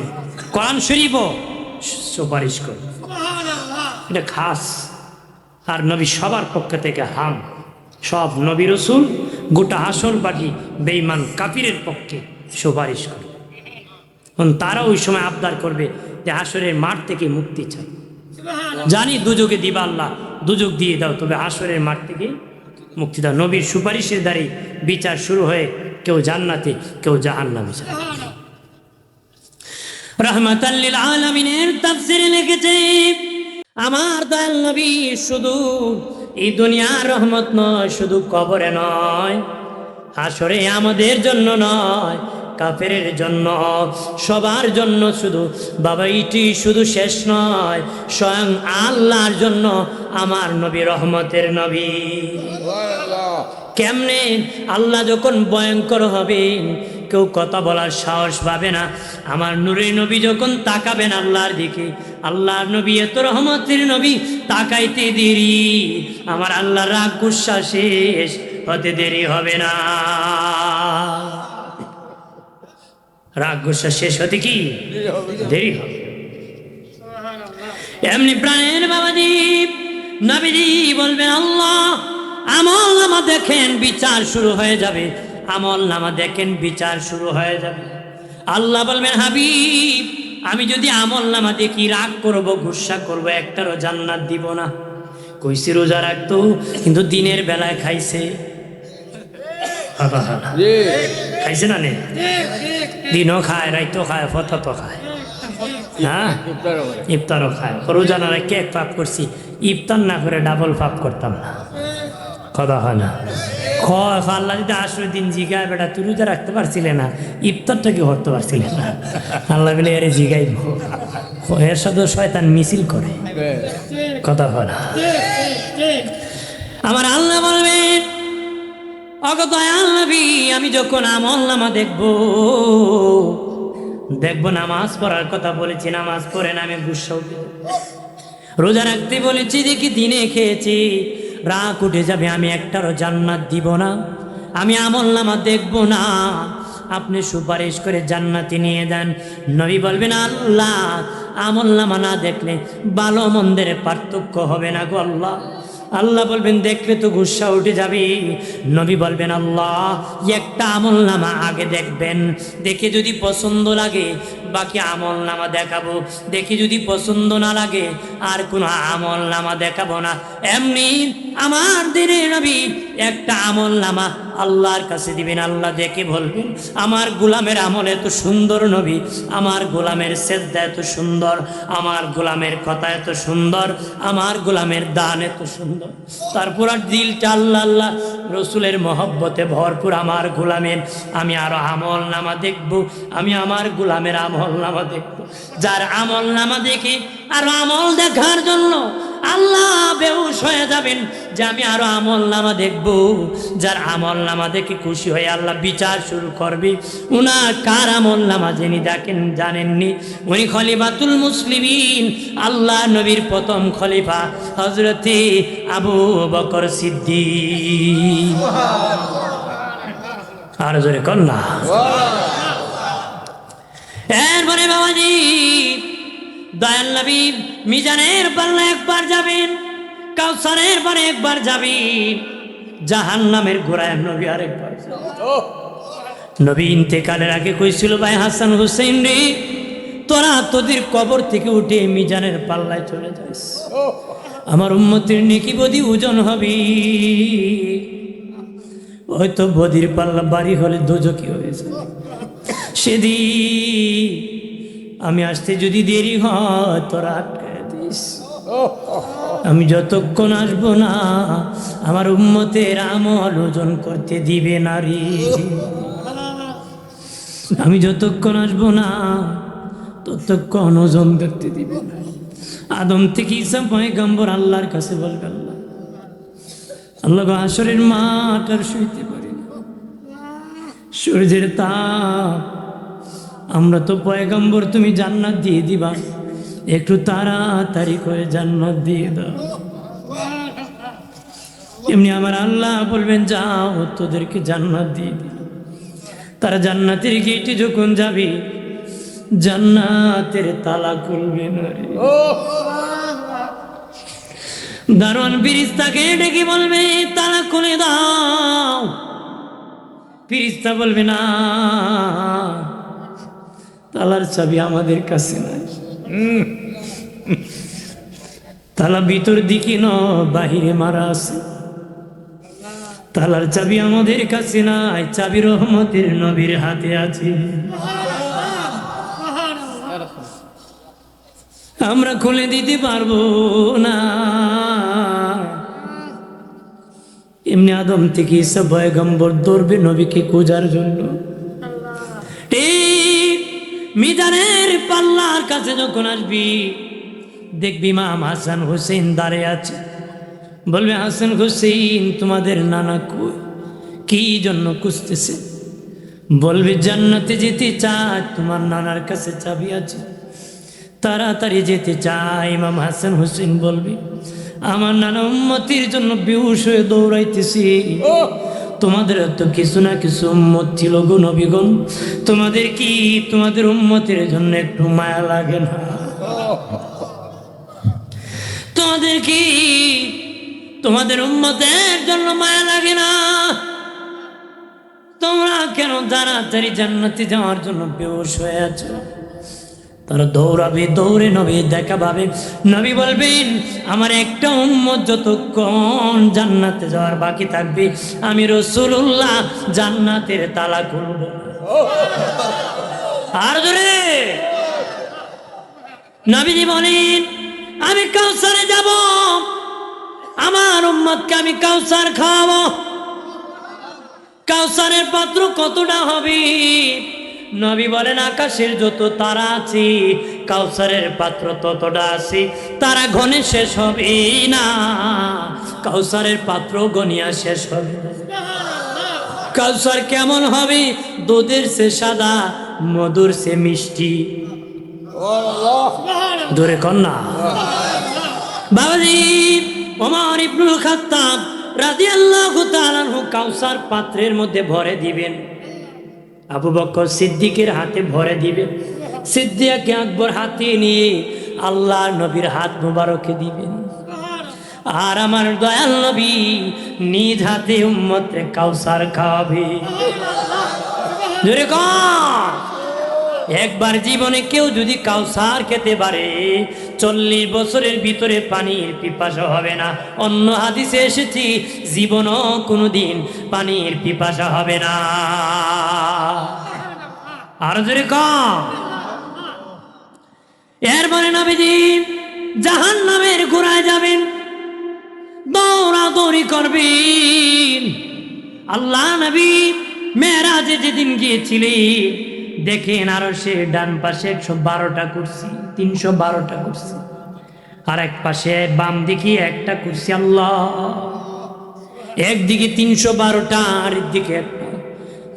কোরআন শরীফও সুপারিশ করবেন। এটা খাস। আর নবী সবার পক্ষ থেকে হাম, সব নবী রসুল গোটা আসল পাঠি বেঈমান কাফিরের পক্ষে সুপারিশ করবে। তারা ওই সময় আবদার করবে যে হাসরের মাঠ থেকে মুক্তি চাই, জানি দুযোগে দিবা আল্লাহ, দুযোগ দিয়ে দাও, তবে হাসরের মাঠ থেকে মুক্তি দাও। নবীর সুপারিশের দ্বারাই বিচার শুরু হয়ে কেউ জান্নাতে, কেউ জাহান্নামে যায়। রাহমাতাল লিল আলামিনের তাফসীরে লিখেছে, আমার দয়াল নবী শুধু এই দুনিয়ার রহমত নয়, শুধু কবরে নয়, হাসরে আমাদের জন্য নয়, কাফেরের জন্য, সবার জন্য। শুধু বাবা ইটি শুধু শেষ নয়, স্বয়ং আল্লাহর জন্য আমার নবী রহমতের নবী। কেমনে? আল্লাহ যখন ভয়ঙ্কর হবেন, কেউ কথা বলার সাহস পাবে না। আমার নূরের নবী যখন তাকাবেন আল্লাহর দিকে, আল্লাহর নবী এত রহমতের নবী, তাকাইতে দেরি, আমার আল্লাহ রাগ গুসা শেষ হতে দেরি হবে না। রাগ গুসা শেষ হতে কি দেরি হবে? এমনি প্রাণের বাবাজি নবীজি বলবেন, আল্লাহ আমল নামা দেখেন বিচার শুরু হয়ে যাবে, আমল নামা দেখেন বিচার শুরু হয়ে যাবে। আল্লাহ বলবেন হাবিব আমি যদি আমল নামা দেখি রাগ করব গুসা করব একটারও জান্নাত দিব না। কইছি রোজা রাখতো কিন্তু দিনের বেলায় খাইছে খাইছে না নে দিনও খায় রাইতো খায় ফতো খায় হ্যাঁ ইফতারও খায়। রোজা না রেখে এক পাপ করছি ইফতার না করে ডাবল পাপ করতাম না কথা হয় না। আল্লাহ যদি আসলে দিন জিগায় বেটা তুই রোজা রাখতে পারছিলে না ইফতারটা কি করতে পারছিলে না আল্লাহ বলে এর জিগাইব এর সাথে শয়তান মিছিল করে কথা হয় না। আমার আল্লাহ বলবেন অগদয়াল নবী আমি যখন আমল নামা দেখবো নামাজ পড়ার কথা বলেছি নামাজ পড়ে না আমি গুসা উঠে রোজা রাখতে বলেছি দেখি দিনে খেয়েছি রাগ উঠে যাবে আমি একটারও জান্নাত দিব না আমি আমল নামা দেখবো না আপনি সুপারিশ করে জান্নাতে নিয়ে যান। নবী বলবেন আল্লাহ আমল নামা না দেখলে ভালো মন্দের পার্থক্য হবে না গো আল্লাহ। আল্লাহ বলবেন দেখলে তো গুসা উঠে যাবে। নবী বলবেন আল্লাহ একটা আমল নামা আগে দেখবেন দেখে যদি পছন্দ লাগে বাকি আমল নামা দেখাবো দেখে যদি পছন্দ না লাগে আর কোনো আমল নামা দেখাবো না। এমনি আমার দিনের নবী একটা আমল নামা আল্লাহর কাছে দিবেন আল্লাহ দেখে বলবেন আমার গোলামের আমল এত সুন্দর নবী আমার গোলামের সেজদা এত সুন্দর আমার গোলামের কথা এত সুন্দর আমার গোলামের দান এত সুন্দর তারপর আর দিলটা আল্লাহ আল্লাহ রসুলের মহব্বতে ভরপুর আমার গোলামের আমি আরো আমল নামা দেখব আমি আমার গোলামের আমল নামা দেখব। যার আমল নামা দেখে আরো আমল দেখার জন্য আল্লাহ বেহুশ হয়ে যাবেন যে আমি আরো আমল নামা দেখব। যার আমল নামা দেখে খুশি হয়ে আল্লাহ বিচার শুরু করবে। উনার কার আমল নামা যিনি দেখেন জানেননি উনি খলিফাতুল মুসলিমিন আল্লাহ নবীর প্রথম খলিফা হযরতে আবু বকর সিদ্দিক। আর জোরে কন্যা এরপরে বাবাজি দয়াল নবী মিজানের পাল্লা একবার যাবেন কাউসারের পরে একবার যাবেন জাহান্নামের ঘোড়ায় নবী আরেকবার নবী ইন্তেকালের আগে কইছিল ভাই হাসান হুসেন রে তোরা তোদের কবর থেকে উঠে মিজানের পাল্লায় চলে যাস আমার উম্মতের নেকি বদি ওজন হবে হয়তো বদির পাল্লা বাড়ি হলে দোজকি হয়েছে সেদিন আমি আসতে যদি দেরি হয় তোরা আটকায় দিস আমি যতক্ষণ আসবো না আমার উম্মতের আমল ওজন করতে দিবে নারী আমি যতক্ষণ আসবো না ততক্ষণ ওজন করতে দিবে না। আদম থেকে ঈসা পয়গম্বর আল্লাহর কাছে বলবে আল্লাহ আল্লাহ হাসরের মাঠ আর শুইতে পারি না সূর্যের তাপ আমরা তো পয়গম্বর তুমি জান্নাত দিয়ে দিবা একটু তাড়াতাড়ি করে জান্নাত দিয়ে দাও। এমনি আমার আল্লাহ বলবেন যাও তোদেরকে জান্নাত দিয়ে দিল। তারা জান্নাতের গেটে যখন যাবে জান্নাতের তালা খুলবে না রে দারোয়ান ফেরেশতাকে ডেকে বলবে তালা খুলে দাও। ফেরেশতা বলবে না তালার চাবি আমাদের কাছে নাই তালা ভিতর দিকে ন বাহিরে মারা আছে তালার চাবি আমাদের কাছে নাই চাবি রহমতের নবীর হাতে আছে আমরা খুলে দিতে পারবো না। এমনি আদম থেকে ঈসা পয়গম্বর দৌড়বে নবীকে খোঁজার জন্য। ঠিক মিজানের পাল্লার কাছে যখন আসবি দেখবি ইমাম হাসান হুসেন দাঁড়িয়ে আছে বলবে হাসান হুসেন তোমাদের নানা কই কি জন্য খুঁজতেছে বলবে জান্নাতে যেতে চায় তোমার নানার কাছে চাবি আছে তাড়াতাড়ি যেতে চায়। ইমাম হাসান হুসেন বলবে আমার নানা উম্মতির জন্য বেহুশ হয়ে দৌড়াইতেছি তোমাদের তো কিছু না কিছু উম্মত ছিল গো নবীগণ তোমাদের কি তোমাদের উম্মতের জন্য একটু মায়া লাগে না তোমাদের কি তোমাদের উম্মতের জন্য মায়া লাগে না তোমরা কেন তাড়াতাড়ি জান্নাতে যাওয়ার জন্য বেহুশ হয়ে আছো? তারা দৌড়াবে, দৌড়ে নবী দেখা পাবে। নবী বলবেন, আমার একটা উম্মত যতক্ষণ জান্নাতে যাওয়ার বাকি থাকবে, আমি রাসূলুল্লাহ জান্নাতের তালা খুলব। আর জোরে নবীজি বলেন, আমি কাউসারে যাব, আমার উম্মতকে আমি কাউসার খাওয়াবো। কাউসারের পাত্র কতটা হবে? নবী বলেন, আকাশের যত তারা আছে কাউসারের পাত্র ততটা আছে, তারা গনে শেষ হবে না, কাউসারের পাত্র গনিয়া শেষ হবে না। কাউসার কেমন হবে? দুধের সে সাদা, মধুর সে মিষ্টি। জোরে কন্যা বাবাজি। ওমর ইবনুল খাত্তাব রাদিয়াল্লাহু তাআলা আনহু কাউসার পাত্রের মধ্যে ভরে দিবেন, আবু বকর সিদ্দিকের হাতে ভরে দিবেন, সিদ্দিক আকবর হাতে নিয়ে আল্লাহর নবীর হাত মুবারকে দিবেন, আর আমার দয়াল নবী নিজ হাতে উম্মতকে কাউসার খাওয়াবে। জোরে কর। একবার জীবনে কেউ যদি কাউসার খেতে পারে 40 বছরের ভিতরে পানির পিপাসা হবে না। অন্য হাদিসে এসেছি, জীবনও কোনোদিন পানির পিপাসা হবে না। আর জোরে কর। এরপরে নবীজি জাহান্নামের গোড়ায় যাবেন, দৌড়াদৌড়ি করবেন। আল্লাহ নবী মেরাজে যেদিন গিয়েছিলেন, দেখেন আরো সে ডান পাশে 112টা কুরসি, 312টা কুরসি, আর এক পাশে বাম দিকে একটা কুরসি। আল্লাহ, একদিকে 312টা আর একদিকে একটা।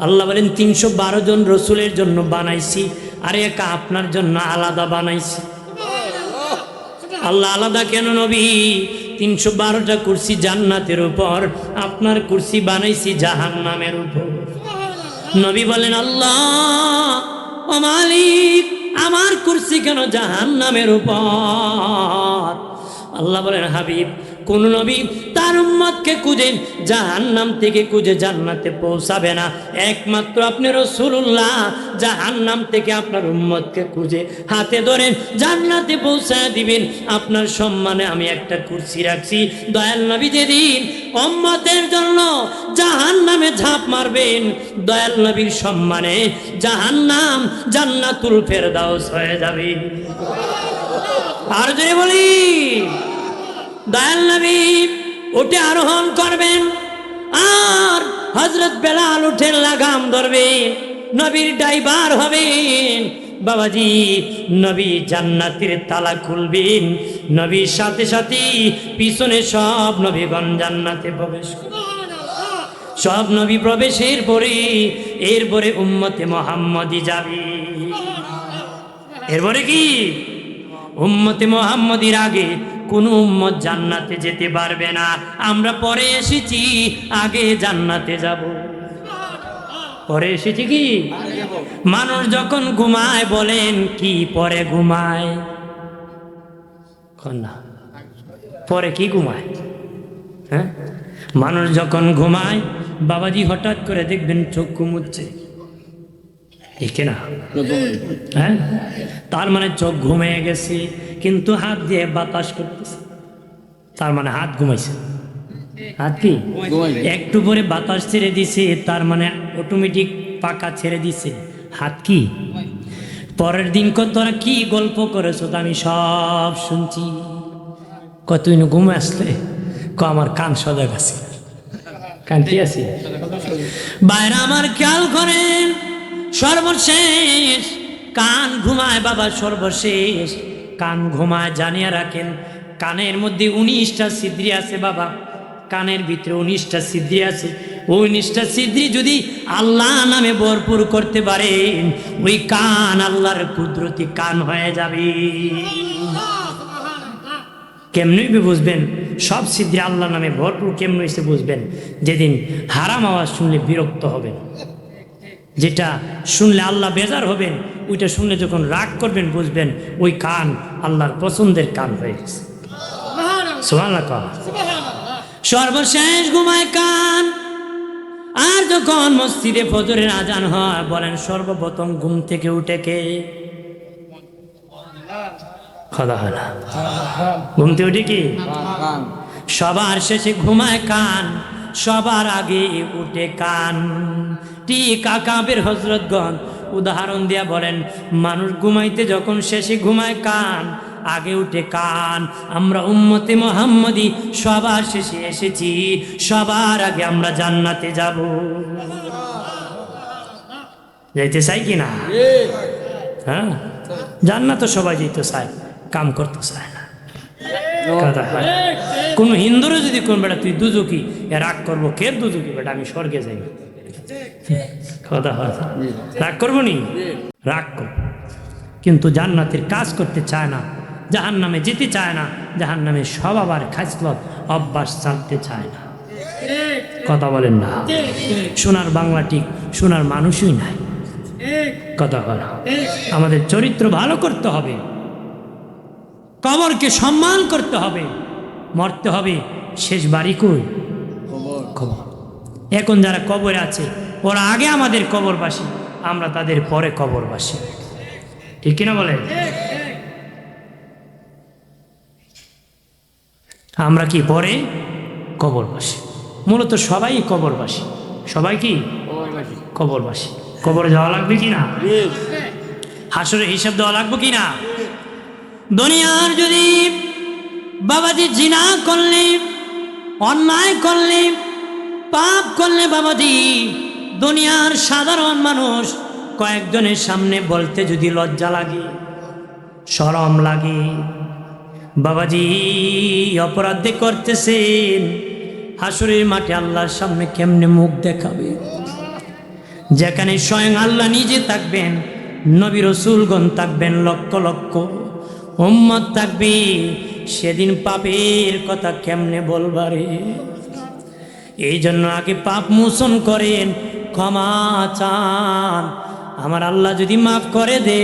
আল্লাহ বলেন, 312 জন রসুলের জন্য বানাইছি, আর একা আপনার জন্য আলাদা বানাইছি। আল্লাহ আলাদা কেন নবী? 312টা কুরসি জান্নাতের উপর, আপনার কুরসি বানাইছি জাহান্নামের উপর। নবী বলেন, আল্লাহ ও মালিক, আমার কুরসি কেন জাহান্নামের উপর? আল্লাহ বলেন, হাবিব, কোন নবী তার উম্মতকে খুঁজে জাহান্নাম থেকে খুঁজে জান্নাতে পৌঁছাবে না, একমাত্র আপনি রাসূলুল্লাহ জাহান্নাম থেকে আপনার উম্মতকে খুঁজে হাতে ধরেন জান্নাতে পৌঁছায় দিবেন। আপনার সম্মানে আমি একটা কুরসি রাখছি। দয়াল নবী যেদিন উম্মতের জন্য জাহান্নামে ঝাঁপ মারবেন, দয়াল নবীর সম্মানে জাহান্নাম জান্নাতুল ফেরদাউস হয়ে যাবে। আর যদি বলি, দয়াল নবী উঠে আরোহণ করবেন, আর হযরত বেলাল উঠে লাগাম ধরবেন, নবীর ড্রাইভার হবেন। বাবাজি, নবী জান্নাতের তালা খুলবেন, নবীর সাথে সাথে পিছনে সব নবীগণ জান্নাতে প্রবেশ করবে। সব নবী প্রবেশের পরে এরপরে উম্মতে মুহাম্মদী যাবে। এরপরে কি? উম্মতে মুহাম্মদীর আগে কোন উম্মত জান্নাতে যেতে পারবে না। আমরা পরে এসেছি, আগে জান্নাতে যাব। পরে এসেছি কি? মানুষ যখন ঘুমায়, বলেন কি পরে ঘুমায়? না, পরে কি ঘুমায়? হ্যাঁ, মানুষ যখন ঘুমায়, বাবাজি হঠাৎ করে দেখবেন চোখ ঘুমুচ্ছে, ঠিক না? হ্যাঁ, তার মানে চোখ ঘুমিয়ে গেছে, কিন্তু হাত দিয়ে বাতাস করতেছে, তার মানে হাত ঘুমাইছে। হাত কি? একটু পরে বাতাস ছেড়ে দিছে, তার মানে অটোমেটিক পাকা ছেড়ে দিছে। হাত কি? পরের দিন কত তোরা কি গল্প করেছো, আমি সব শুনছি। কতই ঘুমে আসলে আমার কান সজাগ আছে, কান কি আছে? বাইরে আমার খেয়াল করেন, সর্বশেষ কান ঘুমায় বাবা, সর্বশেষ কান ঘুমায়। জানিয়ে রাখেন, কানের মধ্যে 19টা ছিদ্রি আছে বাবা, কানের ভিতরে 19টা ছিদ্রি আছে। ওই 19টা ছিদ্রি যদি আল্লাহ নামে ভরপুর করতে পারেন, ওই কান আল্লাহর কুদরতি কান হয়ে যাবে। কেমনি বুঝবেন সব ছিদ্রি আল্লাহ নামে ভরপুর? কেমন হয়েছে বুঝবেন? যেদিন হারাম আওয়াজ শুনলে বিরক্ত হবেন, যেটা শুনলে আল্লাহ বেজার হবেন, ওইটা শুনলে যখন রাগ করবেন, বুঝবেন ওই কান আল্লাহর পছন্দের কান হয়ে গেছে। সুবহানাল্লাহ। সর্বশেষ ঘুমায় কান, আর যখন মসজিদে ফজরের আজান হয়, বলেন সর্বপ্রথম ঘুম থেকে উঠে কে? কথা হয় না, ঘুম থেকে উঠে কি? সবার শেষে ঘুমায় কান, সবার আগে উঠে কান। ঠিক আকাবের হযরতগণ উদাহরণ দিয়া বলেন, মানুষ ঘুমাইতে যখন শেষে ঘুমায় কান, আগে উঠে কান। আমরা উম্মতে মুহাম্মদী সবার শেষে এসেছি, সবার আগে আমরা জান্নাতে যাব। যাইতে চাই কি না? হ্যাঁ, জান্নাত তো সবাই যেতে চায়, কাম করতে চায় না। কথা হয়। কোন হিন্দুরও যদি কোন বেটা তুই দুজকি, রাগ করবো, কে দুজকি বেটা, আমি স্বর্গে যাই। কথা হয়, রাগ করবো নি? রাগ করবো, কিন্তু জান্নাতের কাজ করতে চায় না, জাহান্নামে যেতে চায় না, জাহান্নামে স্বভাব খাসলত অভ্যাস ছাড়তে চায় না। কথা বলেন না? সোনার বাংলা ঠিক সোনার মানুষই নাই। কথা হয় না? আমাদের চরিত্র ভালো করতে হবে, কবরকে সম্মান করতে হবে, মরতে হবে। শেষ বাড়ি কই? কবর। এখন যারা কবরে আছে ওরা আগে আমাদের কবরবাসী, আমরা তাদের পরে কবরবাসী। ঠিক কিনা বলে? আমরা কি পরে কবরবাসী? মূলত সবাই কবরবাসী। সবাই কি কবরবাসী? কবরে যাওয়া লাগবে কিনা? হাসরে হিসাব দেওয়া লাগবে কিনা? দুনিয়ার যদি বাবাজি জিনা করলে, অন্যায় করলে, পাপ করলে, বাবাজি দুনিয়ার সাধারণ মানুষ কয়েকজনের সামনে বলতে যদি লজ্জা লাগে, শরম লাগে, বাবাজি অপরাধ করতেছেন, হাসরের মাঠে আল্লাহর সামনে কেমনে মুখ দেখাবে? যেখানে স্বয়ং আল্লাহ নিজে থাকবেন, নবী রাসূলগণ থাকবেন, লক্ষ লক্ষ উম্মত থাকবে, সেদিন পাপের কথা কেমনে বলবারে? এই জন্য আগে পাপ মোচন করেন, ক্ষমা চান। আমার আল্লাহ যদি মাফ করে দে,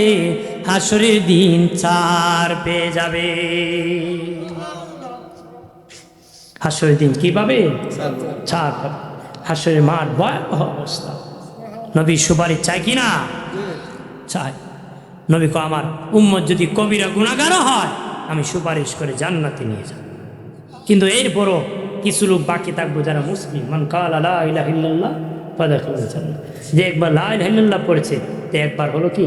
হাসরের দিন ছাড় পেয়ে যাবে। হাসরের দিন কি পাবে? ছাড় পাবে। হাসরের মাঠ ভয়াবহ অবস্থা। নবী সুপারিশ চাই কিনা? চাই। নবী কো, আমার উম্মত যদি কবিরা গুনাহগারও হয়, আমি সুপারিশ করে জান্নাতে নিয়ে যাব। কিন্তু এরপরও কিছু লোক বাকি থাকবো যারা মুসলিম, মান কালা লা ইলাহা ইল্লাল্লাহ ফাদাখালাল জান্নাহ, যে একবার লা ইলাহা ইল্লাল্লাহ পড়েছে, তে একবার হলো কি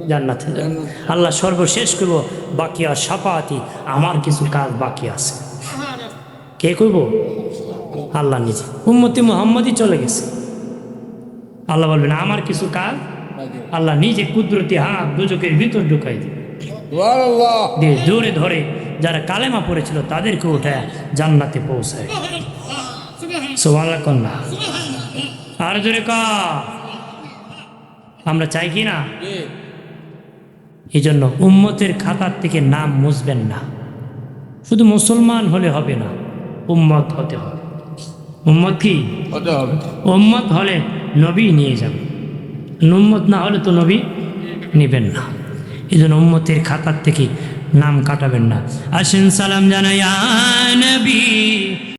জান্নাতে যাবে। আল্লাহ সর্বশেষ করব, বাকি আর শাফাআতি, আমার কিছু কাজ বাকি আছে। কে করব? আল্লাহ নিজে। উম্মতে মুহাম্মদই চলে গেছে, আল্লাহ বলবেন আমার কিছু কাজ, আল্লাহ নিজে কুদরতি হাত দুজকের ভিতর ঢুকাই দিয়ে জোরে ধরে যারা কালেমা পড়েছিল তাদেরকে উঠায় জান্নাতে পৌঁছায়। সুবহানাল্লাহ কন্যা আর জোরে কা। আমরা চাই কি না? এই জন্য উম্মতের খাতার থেকে নাম মুছবেন না। শুধু মুসলমান হলে হবে না, উম্মত হতে হবে। উম্মত কি হতে হবে? উম্মত হলে নবী নিয়ে যাবে, উম্মত না হলে তো নবী নেবেন না। এই জন্য উম্মতের খাতার থেকে নাম কাটাবেন না। আসেন সালাম জানাই নবী।